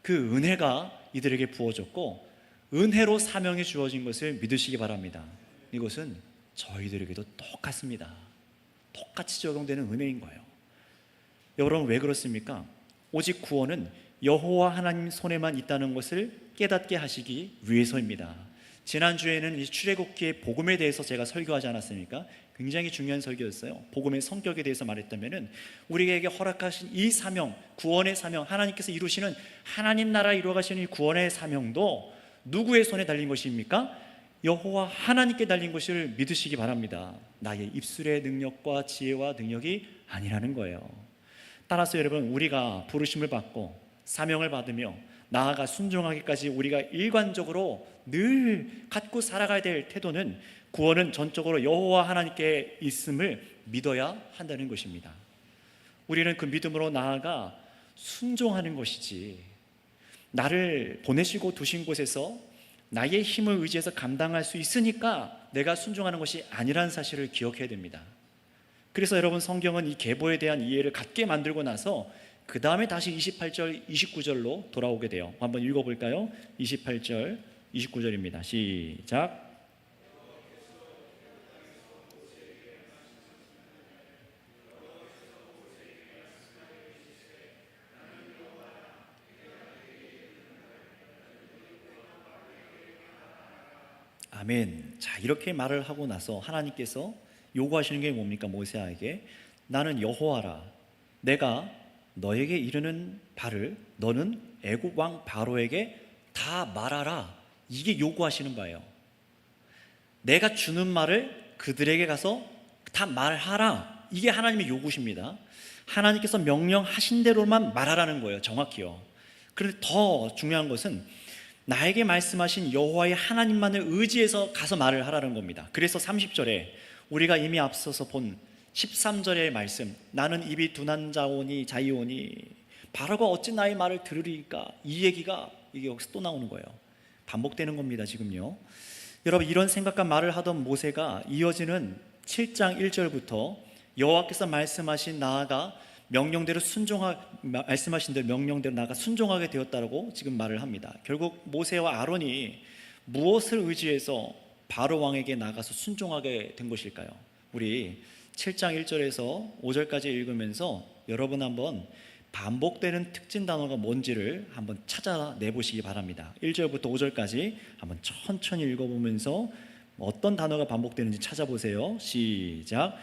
그 은혜가 이들에게 부어졌고 은혜로 사명이 주어진 것을 믿으시기 바랍니다. 이것은 저희들에게도 똑같습니다. 똑같이 적용되는 은혜인 거예요. 여러분, 왜 그렇습니까? 오직 구원은 여호와 하나님 손에만 있다는 것을 깨닫게 하시기 위해서입니다. 지난주에는 이 출애굽기의 복음에 대해서 제가 설교하지 않았습니까? 굉장히 중요한 설교였어요. 복음의 성격에 대해서 말했다면은 우리에게 허락하신 이 사명, 구원의 사명, 하나님께서 이루시는 하나님 나라 이루어가시는 이 구원의 사명도 누구의 손에 달린 것입니까? 여호와 하나님께 달린 것을 믿으시기 바랍니다. 나의 입술의 능력과 지혜와 능력이 아니라는 거예요. 따라서 여러분, 우리가 부르심을 받고 사명을 받으며 나아가 순종하기까지 우리가 일관적으로 늘 갖고 살아가야 될 태도는, 구원은 전적으로 여호와 하나님께 있음을 믿어야 한다는 것입니다. 우리는 그 믿음으로 나아가 순종하는 것이지, 나를 보내시고 두신 곳에서 나의 힘을 의지해서 감당할 수 있으니까 내가 순종하는 것이 아니라는 사실을 기억해야 됩니다. 그래서 여러분, 성경은 이 계보에 대한 이해를 갖게 만들고 나서 그 다음에 다시 28절, 29절로 돌아오게 돼요. 한번 읽어볼까요? 28절, 29절입니다. 시작. 아멘. 자, 이렇게 말을 하고 나서 하나님께서 요구하시는 게 뭡니까? 모세에게 나는 여호와라. 내가 너에게 이르는 바를 너는 애굽 왕 바로에게 다 말하라. 이게 요구하시는 바예요. 내가 주는 말을 그들에게 가서 다 말하라. 이게 하나님의 요구십니다. 하나님께서 명령하신 대로만 말하라는 거예요. 정확히요. 그런데 더 중요한 것은 나에게 말씀하신 여호와의 하나님만을 의지해서 가서 말을 하라는 겁니다. 그래서 30절에 우리가 이미 앞서서 본 13절의 말씀, 나는 입이 둔한 자이오니 바로가 어찌 나의 말을 들으리까, 이 얘기가 이게 여기서 또 나오는 거예요. 반복되는 겁니다. 지금요. 여러분, 이런 생각과 말을 하던 모세가 이어지는 7장 1절부터 여호와께서 말씀하신 나아가 말씀하신 대로 명령대로 나아가 순종하게 되었다고 지금 말을 합니다. 결국 모세와 아론이 무엇을 의지해서 바로 왕에게 나가서 순종하게 된 것일까요? 우리 7장 1절에서 5절까지 읽으면서 여러분 한번 반복되는 특징 단어가 뭔지를 한번 찾아내 보시기 바랍니다. 1절부터 5절까지 한번 천천히 읽어보면서 어떤 단어가 반복되는지 찾아보세요. 시작.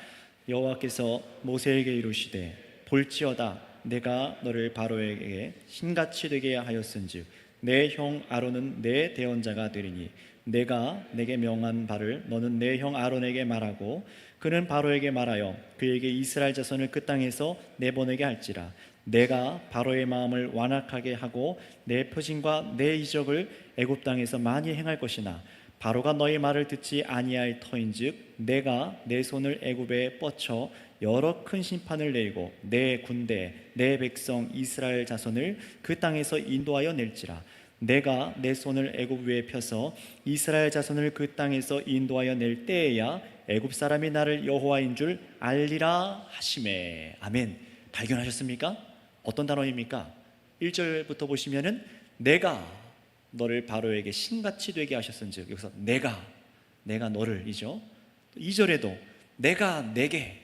여호와께서 모세에게 이르시되 볼지어다 내가 너를 바로에게 신같이 되게 하였은즉 내 형 아론은 내 대언자가 되리니 내가 내게 명한 바를 너는 내 형 아론에게 말하고 그는 바로에게 말하여 그에게 이스라엘 자손을 그 땅에서 내보내게 할지라. 내가 바로의 마음을 완악하게 하고 내 표징과 내 이적을 애굽 땅에서 많이 행할 것이나 바로가 너희 말을 듣지 아니할 터인즉 내가 내 손을 애굽에 뻗쳐 여러 큰 심판을 내리고 내 군대 내 백성 이스라엘 자손을 그 땅에서 인도하여 낼지라. 내가 내 손을 애굽 위에 펴서 이스라엘 자손을 그 땅에서 인도하여 낼 때에야 애굽 사람이 나를 여호와인 줄 알리라 하시매. 아멘. 발견하셨습니까? 어떤 단어입니까? 1절부터 보시면은 내가 너를 바로에게 신같이 되게 하셨은즉, 여기서 내가 너를이죠. 2절에도 내가 내게,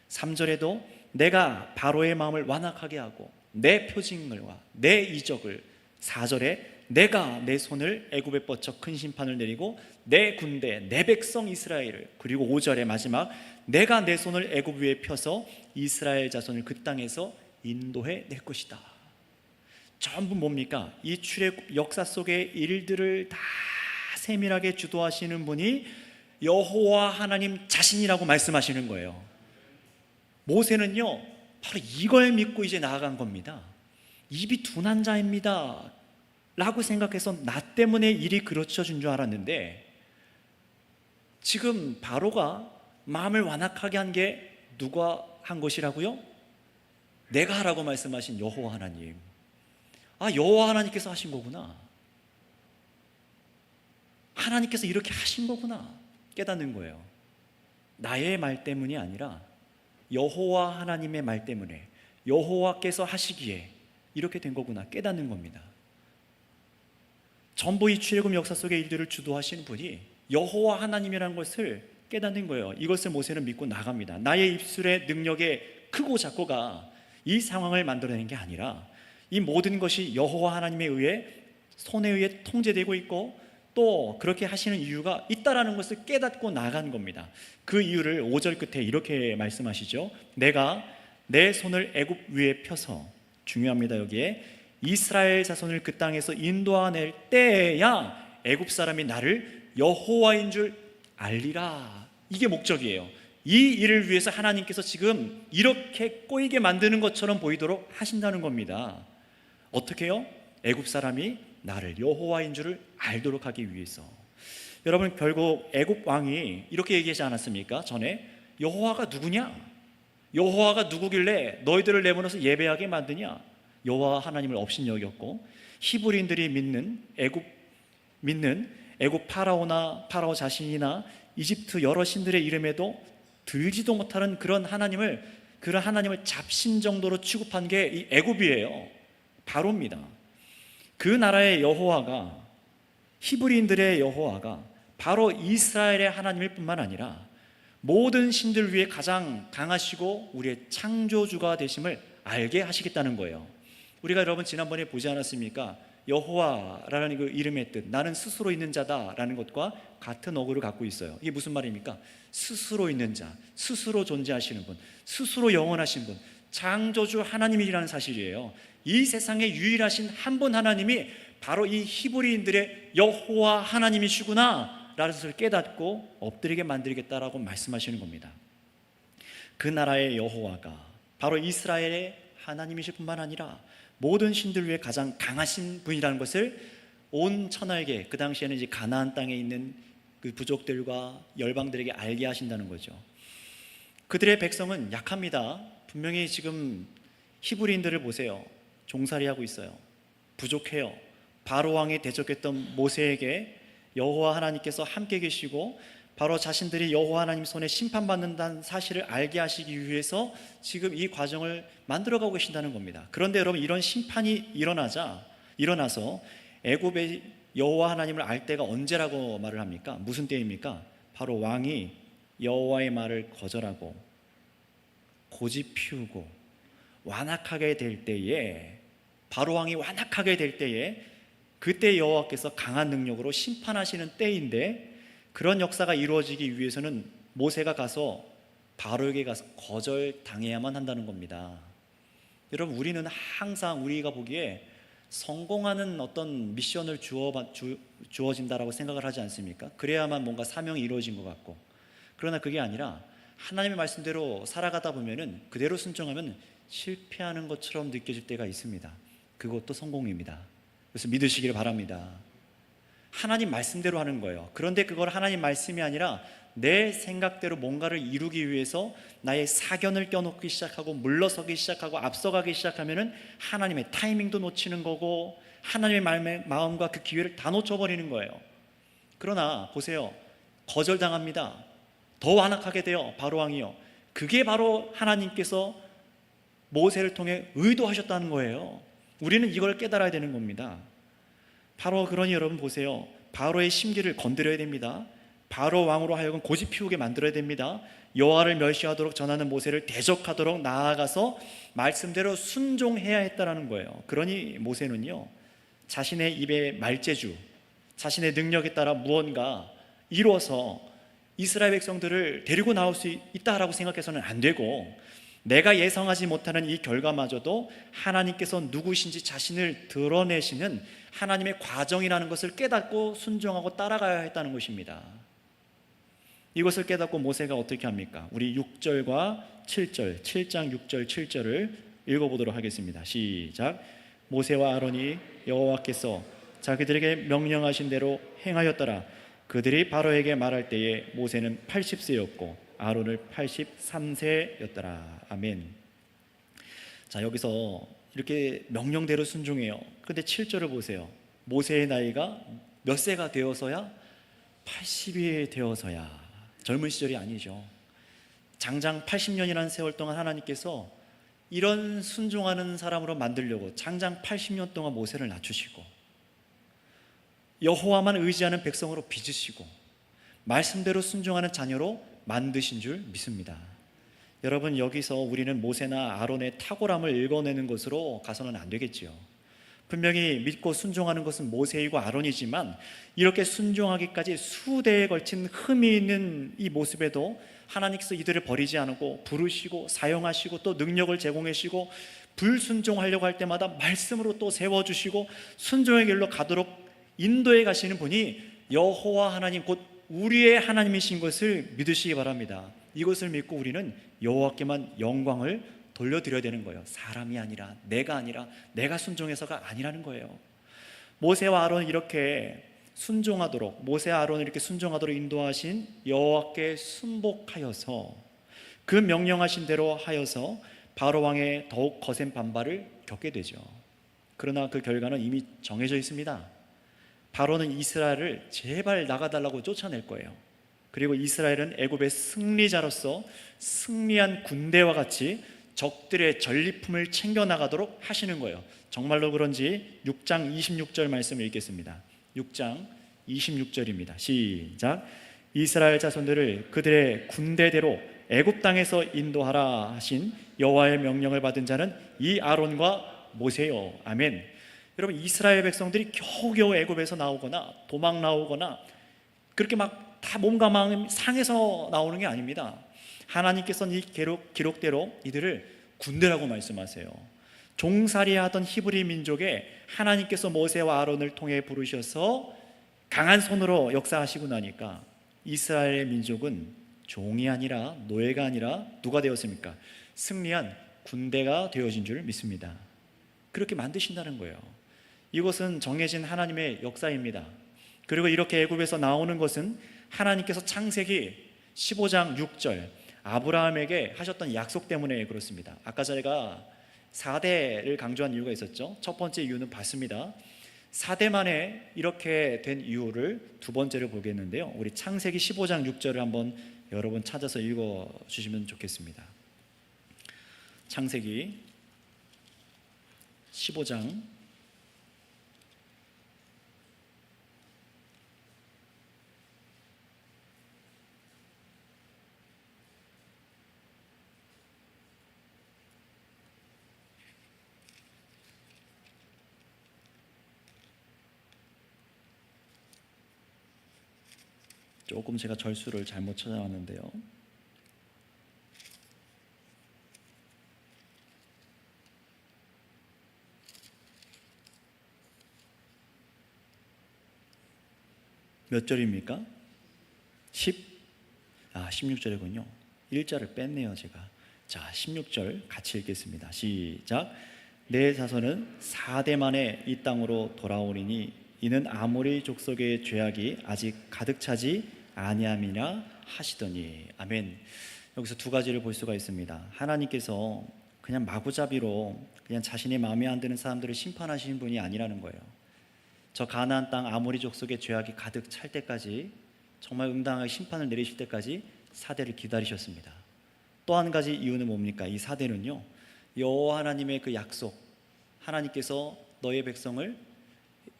3절에도 내가 바로의 마음을 완악하게 하고 내 표징과 내 이적을, 4절에 내가 내 손을 애굽에 뻗쳐 큰 심판을 내리고 내 군대 내 백성 이스라엘을, 그리고 5절의 마지막 내가 내 손을 애굽 위에 펴서 이스라엘 자손을 그 땅에서 인도해 낼 것이다. 전부 뭡니까? 이 출애굽 역사 속의 일들을 다 세밀하게 주도하시는 분이 여호와 하나님 자신이라고 말씀하시는 거예요. 모세는요 바로 이걸 믿고 이제 나아간 겁니다. 입이 둔한 자입니다 라고 생각해서 나 때문에 일이 그르쳐진 줄 알았는데, 지금 바로가 마음을 완악하게 한 게 누가 한 것이라고요? 내가 하라고 말씀하신 여호와 하나님. 여호와 하나님께서 하신 거구나, 하나님께서 이렇게 하신 거구나 깨닫는 거예요. 나의 말 때문이 아니라 여호와 하나님의 말 때문에, 여호와께서 하시기에 이렇게 된 거구나 깨닫는 겁니다. 전부 이 출애굽 역사 속의 일들을 주도하시는 분이 여호와 하나님이라는 것을 깨닫는 거예요. 이것을 모세는 믿고 나갑니다. 나의 입술의 능력의 크고 작고가 이 상황을 만들어낸 게 아니라 이 모든 것이 여호와 하나님에 의해, 손에 의해 통제되고 있고 또 그렇게 하시는 이유가 있다라는 것을 깨닫고 나간 겁니다. 그 이유를 5절 끝에 이렇게 말씀하시죠. 내가 내 손을 애굽 위에 펴서, 중요합니다. 여기에 이스라엘 자손을 그 땅에서 인도하낼 때야 애굽 사람이 나를 여호와인 줄 알리라. 이게 목적이에요. 이 일을 위해서 하나님께서 지금 이렇게 꼬이게 만드는 것처럼 보이도록 하신다는 겁니다. 어떻게요? 애굽 사람이 나를 여호와인 줄을 알도록 하기 위해서. 여러분, 결국 애굽 왕이 이렇게 얘기하지 않았습니까? 전에 여호와가 누구냐? 여호와가 누구길래 너희들을 내보내서 예배하게 만드냐? 여호와 하나님을 업신여겼고, 히브리인들이 믿는 애굽 파라오 자신이나 이집트 여러 신들의 이름에도 들지도 못하는 그런 하나님을 잡신 정도로 취급한 게 이 애굽이에요. 바로입니다. 그 나라의 여호와가, 히브리인들의 여호와가 바로 이스라엘의 하나님일 뿐만 아니라 모든 신들 위에 가장 강하시고 우리의 창조주가 되심을 알게 하시겠다는 거예요. 우리가 여러분 지난번에 보지 않았습니까? 여호와라는 그 이름의 뜻, 나는 스스로 있는 자다라는 것과 같은 어구를 갖고 있어요. 이게 무슨 말입니까? 스스로 있는 자, 스스로 존재하시는 분, 스스로 영원하신 분, 창조주 하나님이라는 사실이에요. 이 세상에 유일하신 한 분 하나님이 바로 이 히브리인들의 여호와 하나님이시구나 라는 것을 깨닫고 엎드리게 만들겠다라고 말씀하시는 겁니다. 그 나라의 여호와가 바로 이스라엘의 하나님이실 뿐만 아니라 모든 신들 위에 가장 강하신 분이라는 것을 온 천하에게, 그 당시에는 이제 가나안 땅에 있는 그 부족들과 열방들에게 알게 하신다는 거죠. 그들의 백성은 약합니다. 분명히 지금 히브리인들을 보세요. 종살이하고 있어요. 부족해요. 바로 왕이 대적했던 모세에게 여호와 하나님께서 함께 계시고 바로 자신들이 여호와 하나님 손에 심판받는다는 사실을 알게 하시기 위해서 지금 이 과정을 만들어가고 계신다는 겁니다. 그런데 여러분, 이런 심판이 일어나서 애굽의 여호와 하나님을 알 때가 언제라고 말을 합니까? 무슨 때입니까? 바로 왕이 여호와의 말을 거절하고 고집 피우고 완악하게 될 때에, 바로 왕이 완악하게 될 때에, 그때 여호와께서 강한 능력으로 심판하시는 때인데, 그런 역사가 이루어지기 위해서는 모세가 가서 바로에게 가서 거절당해야만 한다는 겁니다. 여러분, 우리는 항상 우리가 보기에 성공하는 어떤 미션을 주어진다라고 생각을 하지 않습니까? 그래야만 뭔가 사명이 이루어진 것 같고. 그러나 그게 아니라 하나님의 말씀대로 살아가다 보면은, 그대로 순종하면 실패하는 것처럼 느껴질 때가 있습니다. 그것도 성공입니다. 그래서 믿으시기를 바랍니다. 하나님 말씀대로 하는 거예요. 그런데 그걸 하나님 말씀이 아니라 내 생각대로 뭔가를 이루기 위해서 나의 사견을 껴놓기 시작하고 물러서기 시작하고 앞서가기 시작하면은 하나님의 타이밍도 놓치는 거고 하나님의 마음과 그 기회를 다 놓쳐버리는 거예요. 그러나 보세요, 거절당합니다. 더 완악하게 돼요. 바로 왕이요. 그게 바로 하나님께서 모세를 통해 의도하셨다는 거예요. 우리는 이걸 깨달아야 되는 겁니다. 바로 그러니 여러분 보세요, 바로의 심기를 건드려야 됩니다. 바로 왕으로 하여금 고집 피우게 만들어야 됩니다. 여호와를 멸시하도록 전하는 모세를 대적하도록 나아가서 말씀대로 순종해야 했다라는 거예요. 그러니 모세는요, 자신의 입의 말재주, 자신의 능력에 따라 무언가 이루어서 이스라엘 백성들을 데리고 나올 수 있다라고 생각해서는 안 되고, 내가 예상하지 못하는 이 결과마저도 하나님께서 누구신지 자신을 드러내시는 하나님의 과정이라는 것을 깨닫고 순종하고 따라가야 했다는 것입니다. 이것을 깨닫고 모세가 어떻게 합니까? 우리 6절과 7절, 7장 6절 7절을 읽어보도록 하겠습니다. 시작. 모세와 아론이 여호와께서 자기들에게 명령하신 대로 행하였더라. 그들이 바로에게 말할 때에 모세는 80세였고 아론을 83세였더라. 아멘. 자, 여기서 이렇게 명령대로 순종해요. 그런데 7절을 보세요. 모세의 나이가 몇 세가 되어서야? 80이 되어서야. 젊은 시절이 아니죠. 장장 80년이라는 세월 동안 하나님께서 이런 순종하는 사람으로 만들려고 장장 80년 동안 모세를 낮추시고 여호와만 의지하는 백성으로 빚으시고 말씀대로 순종하는 자녀로 만드신 줄 믿습니다. 여러분, 여기서 우리는 모세나 아론의 탁월함을 읽어내는 것으로 가서는 안 되겠지요. 분명히 믿고 순종하는 것은 모세이고 아론이지만 이렇게 순종하기까지 수대에 걸친 흠이 있는 이 모습에도 하나님께서 이들을 버리지 않고 부르시고 사용하시고 또 능력을 제공하시고 불순종하려고 할 때마다 말씀으로 또 세워주시고 순종의 길로 가도록 인도해 가시는 분이 여호와 하나님, 곧 우리의 하나님이신 것을 믿으시기 바랍니다. 이것을 믿고 우리는 여호와께만 영광을 돌려드려야 되는 거예요. 사람이 아니라 내가 순종해서가 아니라는 거예요. 모세와 아론을 이렇게 순종하도록, 모세와 아론을 이렇게 순종하도록 인도하신 여호와께 순복하여서 그 명령하신 대로 하여서 바로 왕의 더욱 거센 반발을 겪게 되죠. 그러나 그 결과는 이미 정해져 있습니다. 바로는 이스라엘을 제발 나가달라고 쫓아낼 거예요. 그리고 이스라엘은 애굽의 승리자로서 승리한 군대와 같이 적들의 전리품을 챙겨나가도록 하시는 거예요. 정말로 그런지 6장 26절 말씀을 읽겠습니다. 6장 26절입니다. 시작. 이스라엘 자손들을 그들의 군대대로 애굽 땅에서 인도하라 하신 여호와의 명령을 받은 자는 이 아론과 모세요. 아멘. 여러분, 이스라엘 백성들이 겨우겨우 애굽에서 나오거나 도망 나오거나 그렇게 막 다 몸과 마음 상해서 나오는 게 아닙니다. 하나님께서는 이 기록대로 이들을 군대라고 말씀하세요. 종살이하던 히브리 민족에 하나님께서 모세와 아론을 통해 부르셔서 강한 손으로 역사하시고 나니까 이스라엘의 민족은 종이 아니라 노예가 아니라 누가 되었습니까? 승리한 군대가 되어진 줄 믿습니다. 그렇게 만드신다는 거예요. 이것은 정해진 하나님의 역사입니다. 그리고 이렇게 애굽에서 나오는 것은 하나님께서 창세기 15장 6절 아브라함에게 하셨던 약속 때문에 그렇습니다. 아까 제가 4대를 강조한 이유가 있었죠. 첫 번째 이유는 봤습니다. 4대 만에 이렇게 된 이유를 두 번째로 보겠는데요. 우리 창세기 15장 6절을 한번 여러분 찾아서 읽어주시면 좋겠습니다. 창세기 15장 조금 제가 절수를 잘못 찾아왔는데요. 몇 절입니까? 16절이군요. 1절을 뺐네요, 제가. 자, 16절 같이 읽겠습니다. 시작. 내 자손은 4대 만에 이 땅으로 돌아오리니 이는 아모리 족속의 죄악이 아직 가득 차지 아니함이라 하시더니. 아멘. 여기서 두 가지를 볼 수가 있습니다. 하나님께서 그냥 마구잡이로 그냥 자신의 마음에 안 드는 사람들을 심판하시는 분이 아니라는 거예요. 저 가나안 땅 아모리 족속의 죄악이 가득 찰 때까지, 정말 응당하게 심판을 내리실 때까지 4대를 기다리셨습니다. 또 한 가지 이유는 뭡니까? 이 4대는요, 여호와 하나님의 그 약속, 하나님께서 너의 백성을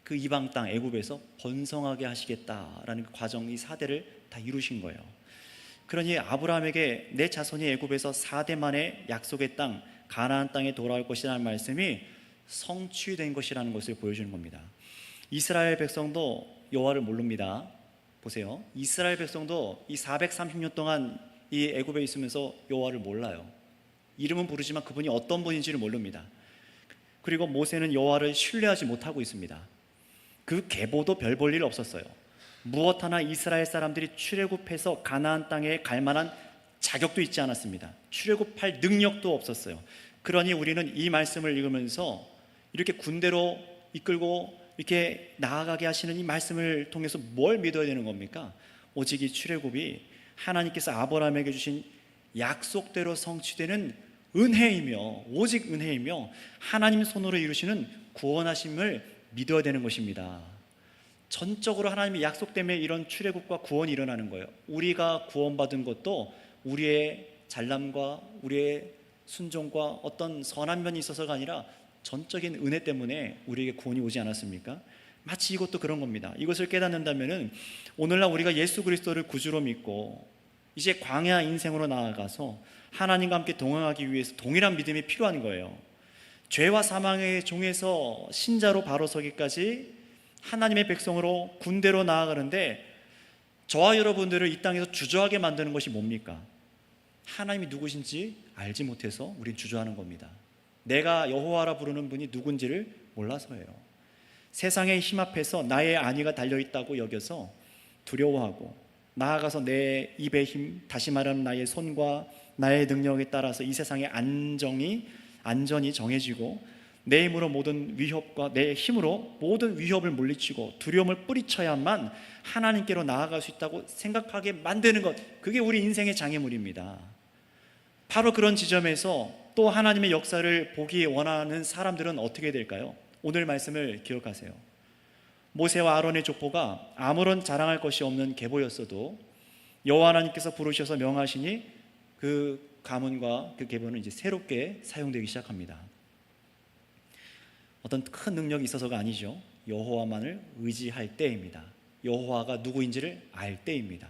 그 이방 땅 애굽에서 번성하게 하시겠다라는 그 과정, 이 4대를 다 이루신 거예요. 그러니 아브라함에게 내 자손이 애굽에서 4대 만에 약속의 땅 가나안 땅에 돌아올 것이라는 말씀이 성취된 것이라는 것을 보여주는 겁니다. 이스라엘 백성도 여호와를 모릅니다. 보세요. 이스라엘 백성도 이 430년 동안 이 애굽에 있으면서 여호와를 몰라요. 이름은 부르지만 그분이 어떤 분인지를 모릅니다. 그리고 모세는 여호와를 신뢰하지 못하고 있습니다. 그 계보도 별 볼 일 없었어요. 무엇 하나 이스라엘 사람들이 출애굽해서 가나안 땅에 갈 만한 자격도 있지 않았습니다. 출애굽할 능력도 없었어요. 그러니 우리는 이 말씀을 읽으면서 이렇게 군대로 이끌고 이렇게 나아가게 하시는 이 말씀을 통해서 뭘 믿어야 되는 겁니까? 오직 이 출애굽이 하나님께서 아브라함에게 주신 약속대로 성취되는 은혜이며, 오직 은혜이며 하나님 손으로 이루시는 구원하심을 믿어야 되는 것입니다. 전적으로 하나님의 약속 때문에 이런 출애굽과 구원이 일어나는 거예요. 우리가 구원받은 것도 우리의 잘남과 우리의 순종과 어떤 선한 면이 있어서가 아니라 전적인 은혜 때문에 우리에게 구원이 오지 않았습니까? 마치 이것도 그런 겁니다. 이것을 깨닫는다면 오늘날 우리가 예수 그리스도를 구주로 믿고 이제 광야 인생으로 나아가서 하나님과 함께 동행하기 위해서 동일한 믿음이 필요한 거예요. 죄와 사망의 종에서 신자로 바로 서기까지 하나님의 백성으로 군대로 나아가는데, 저와 여러분들을 이 땅에서 주저하게 만드는 것이 뭡니까? 하나님이 누구신지 알지 못해서 우린 주저하는 겁니다. 내가 여호와라 부르는 분이 누군지를 몰라서예요. 세상의 힘 앞에서 나의 안위가 달려있다고 여겨서 두려워하고, 나아가서 내 입의 힘, 다시 말하면 나의 손과 나의 능력에 따라서 이 세상의 안전이 정해지고, 내 힘으로 모든 위협과 내 힘으로 모든 위협을 물리치고 두려움을 뿌리쳐야만 하나님께로 나아갈 수 있다고 생각하게 만드는 것, 그게 우리 인생의 장애물입니다. 바로 그런 지점에서 또 하나님의 역사를 보기 원하는 사람들은 어떻게 될까요? 오늘 말씀을 기억하세요. 모세와 아론의 족보가 아무런 자랑할 것이 없는 계보였어도 여호와 하나님께서 부르셔서 명하시니 그 가문과 그 계보는 이제 새롭게 사용되기 시작합니다. 어떤 큰 능력이 있어서가 아니죠. 여호와만을 의지할 때입니다. 여호와가 누구인지를 알 때입니다.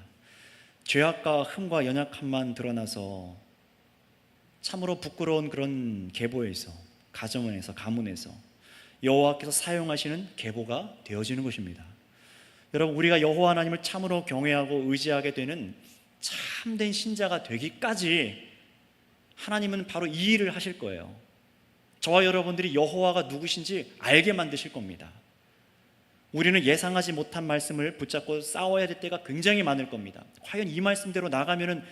죄악과 흠과 연약함만 드러나서 참으로 부끄러운 그런 계보에서, 가정원에서, 가문에서 여호와께서 사용하시는 계보가 되어지는 것입니다. 여러분, 우리가 여호와 하나님을 참으로 경외하고 의지하게 되는 참된 신자가 되기까지 하나님은 바로 이 일을 하실 거예요. 저와 여러분들이 여호와가 누구신지 알게 만드실 겁니다. 우리는 예상하지 못한 말씀을 붙잡고 싸워야 될 때가 굉장히 많을 겁니다. 과연 이 말씀대로 나가면은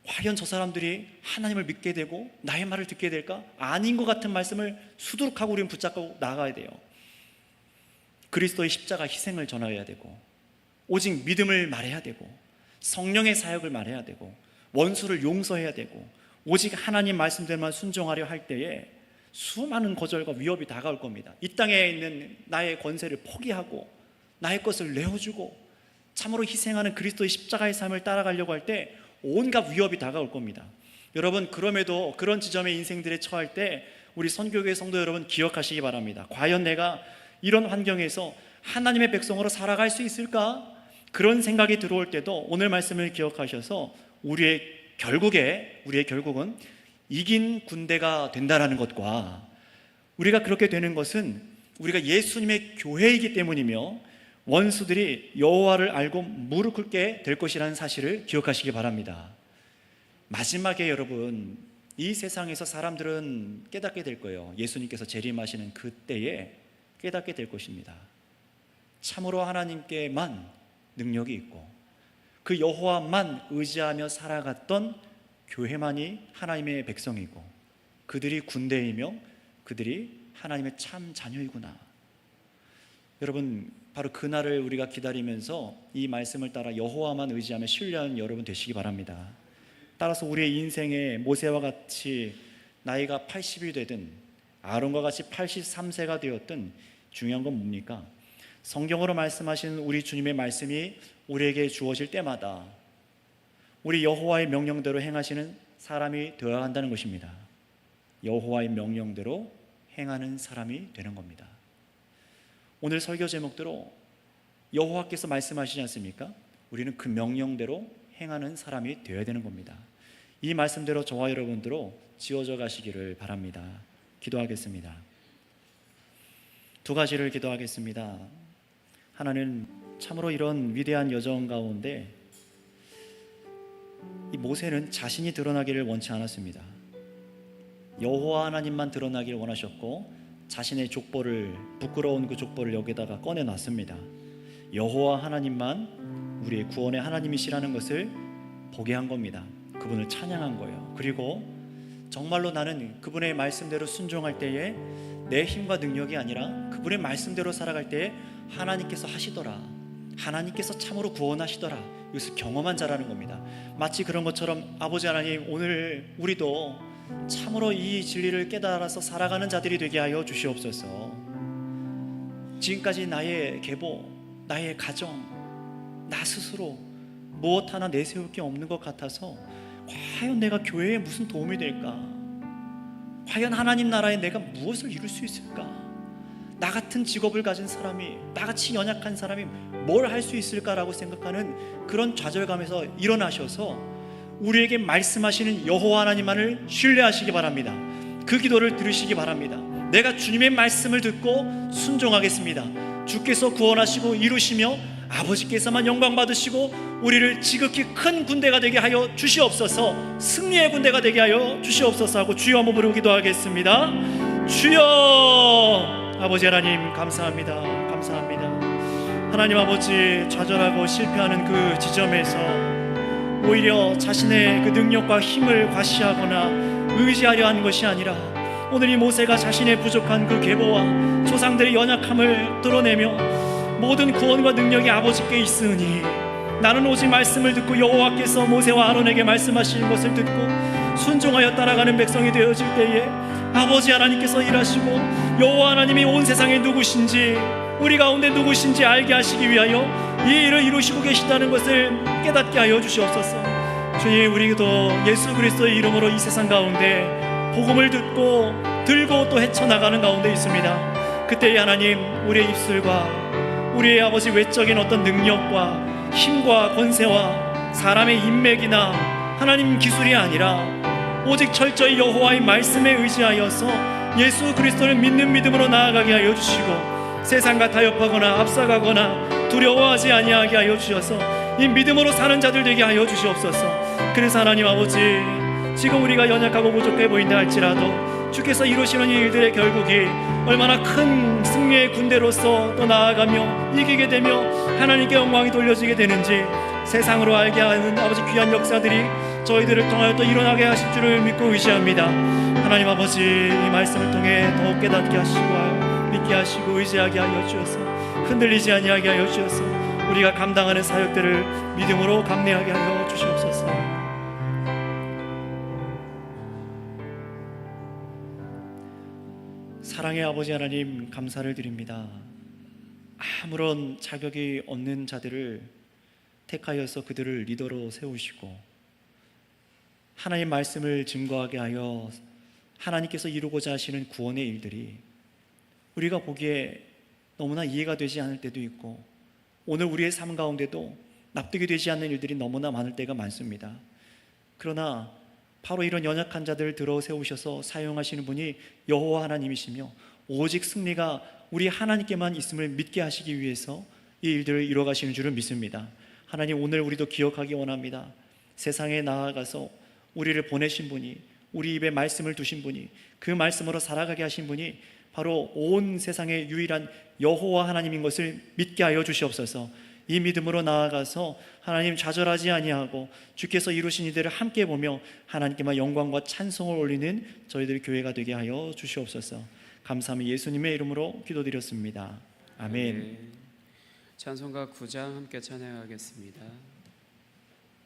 과연 저 사람들이 하나님을 믿게 되고 나의 말을 듣게 될까? 아닌 것 같은 말씀을 수두룩하고 우리는 붙잡고 나가야 돼요. 그리스도의 십자가 희생을 전해야 되고, 오직 믿음을 말해야 되고, 성령의 사역을 말해야 되고, 원수를 용서해야 되고, 오직 하나님 말씀대로만 순종하려 할 때에 수많은 거절과 위협이 다가올 겁니다. 이 땅에 있는 나의 권세를 포기하고 나의 것을 내어주고 참으로 희생하는 그리스도의 십자가의 삶을 따라가려고 할 때 온갖 위협이 다가올 겁니다. 여러분, 그럼에도 그런 지점의 인생들에 처할 때 우리 선교교회 성도 여러분 기억하시기 바랍니다. 과연 내가 이런 환경에서 하나님의 백성으로 살아갈 수 있을까? 그런 생각이 들어올 때도 오늘 말씀을 기억하셔서 우리의 결국은 이긴 군대가 된다는 것과, 우리가 그렇게 되는 것은 우리가 예수님의 교회이기 때문이며 원수들이 여호와를 알고 무릎 꿇게 될 것이라는 사실을 기억하시기 바랍니다. 마지막에 여러분, 이 세상에서 사람들은 깨닫게 될 거예요. 예수님께서 재림하시는 그때에 깨닫게 될 것입니다. 참으로 하나님께만 능력이 있고 그 여호와만 의지하며 살아갔던 교회만이 하나님의 백성이고 그들이 군대이며 그들이 하나님의 참 자녀이구나. 여러분, 바로 그날을 우리가 기다리면서 이 말씀을 따라 여호와만 의지하며 신뢰하는 여러분 되시기 바랍니다. 따라서 우리의 인생에 모세와 같이 나이가 80이 되든 아론과 같이 83세가 되었든 중요한 건 뭡니까? 성경으로 말씀하시는 우리 주님의 말씀이 우리에게 주어질 때마다 우리 여호와의 명령대로 행하시는 사람이 되어야 한다는 것입니다. 여호와의 명령대로 행하는 사람이 되는 겁니다. 오늘 설교 제목대로 여호와께서 말씀하시지 않습니까? 우리는 그 명령대로 행하는 사람이 되어야 되는 겁니다. 이 말씀대로 저와 여러분들로 지어져 가시기를 바랍니다. 기도하겠습니다. 두 가지를 기도하겠습니다. 하나는 참으로 이런 위대한 여정 가운데 이 모세는 자신이 드러나기를 원치 않았습니다. 여호와 하나님만 드러나기를 원하셨고 자신의 족보를, 부끄러운 그 족보를 여기다가 꺼내놨습니다. 여호와 하나님만 우리의 구원의 하나님이시라는 것을 보게 한 겁니다. 그분을 찬양한 거예요. 그리고 정말로 나는 그분의 말씀대로 순종할 때에 내 힘과 능력이 아니라 그분의 말씀대로 살아갈 때에 하나님께서 하시더라, 하나님께서 참으로 구원하시더라, 이것을 경험한 자라는 겁니다. 마치 그런 것처럼 아버지 하나님, 오늘 우리도 참으로 이 진리를 깨달아서 살아가는 자들이 되게 하여 주시옵소서. 지금까지 나의 계보, 나의 가정, 나 스스로 무엇 하나 내세울 게 없는 것 같아서 과연 내가 교회에 무슨 도움이 될까? 과연 하나님 나라에 내가 무엇을 이룰 수 있을까? 나 같은 직업을 가진 사람이, 나같이 연약한 사람이 뭘 할 수 있을까라고 생각하는 그런 좌절감에서 일어나셔서 우리에게 말씀하시는 여호와 하나님만을 신뢰하시기 바랍니다. 그 기도를 들으시기 바랍니다. 내가 주님의 말씀을 듣고 순종하겠습니다. 주께서 구원하시고 이루시며 아버지께서만 영광 받으시고 우리를 지극히 큰 군대가 되게 하여 주시옵소서, 승리의 군대가 되게 하여 주시옵소서 하고 주여 한번 부르고 기도하겠습니다. 주여! 아버지 하나님 감사합니다. 감사합니다. 하나님 아버지, 좌절하고 실패하는 그 지점에서 오히려 자신의 그 능력과 힘을 과시하거나 의지하려 하는 것이 아니라 오늘 이 모세가 자신의 부족한 그 계보와 조상들의 연약함을 드러내며 모든 구원과 능력이 아버지께 있으니 나는 오직 말씀을 듣고 여호와께서 모세와 아론에게 말씀하신 것을 듣고 순종하여 따라가는 백성이 되어질 때에 아버지 하나님께서 일하시고 여호와 하나님이 온 세상에 누구신지, 우리 가운데 누구신지 알게 하시기 위하여 이 일을 이루시고 계시다는 것을 깨닫게 하여 주시옵소서. 주님, 우리도 예수 그리스도의 이름으로 이 세상 가운데 복음을 듣고 들고 또 헤쳐나가는 가운데 있습니다. 그때 하나님, 우리의 입술과 우리의 아버지 외적인 어떤 능력과 힘과 권세와 사람의 인맥이나 하나님 기술이 아니라 오직 철저히 여호와의 말씀에 의지하여서 예수 그리스도를 믿는 믿음으로 나아가게 하여 주시고 세상과 타협하거나 앞서가거나 두려워하지 아니하게 하여 주셔서 이 믿음으로 사는 자들 되게 하여 주시옵소서. 그래서 하나님 아버지, 지금 우리가 연약하고 부족해 보인다 할지라도 주께서 이루시는 이 일들의 결국이 얼마나 큰 승리의 군대로서 또 나아가며 이기게 되며 하나님께 영광이 돌려지게 되는지 세상으로 알게 하는 아버지 귀한 역사들이 저희들을 통하여 또 일어나게 하실 줄을 믿고 의지합니다. 하나님 아버지, 이 말씀을 통해 더욱 깨닫게 하시고 믿게 하시고 의지하게 하여 주셔서 흔들리지 아니하게 하여 주셔서 우리가 감당하는 사역들을 믿음으로 감내하게 하여 주시옵소서. 사랑의 아버지 하나님, 감사를 드립니다. 아무런 자격이 없는 자들을 택하여서 그들을 리더로 세우시고 하나님 말씀을 증거하게 하여 하나님께서 이루고자 하시는 구원의 일들이 우리가 보기에 너무나 이해가 되지 않을 때도 있고 오늘 우리의 삶 가운데도 납득이 되지 않는 일들이 너무나 많을 때가 많습니다. 그러나 바로 이런 연약한 자들을 들어 세우셔서 사용하시는 분이 여호와 하나님이시며 오직 승리가 우리 하나님께만 있음을 믿게 하시기 위해서 이 일들을 이루어가시는 줄을 믿습니다. 하나님, 오늘 우리도 기억하기 원합니다. 세상에 나아가서 우리를 보내신 분이, 우리 입에 말씀을 두신 분이, 그 말씀으로 살아가게 하신 분이 바로 온 세상의 유일한 여호와 하나님인 것을 믿게 하여 주시옵소서. 이 믿음으로 나아가서 하나님 좌절하지 아니하고 주께서 이루신 이들을 함께 보며 하나님께만 영광과 찬송을 올리는 저희들 교회가 되게 하여 주시옵소서. 감사하며 예수님의 이름으로 기도드렸습니다. 아멘. 찬송가 9장 함께 찬양하겠습니다.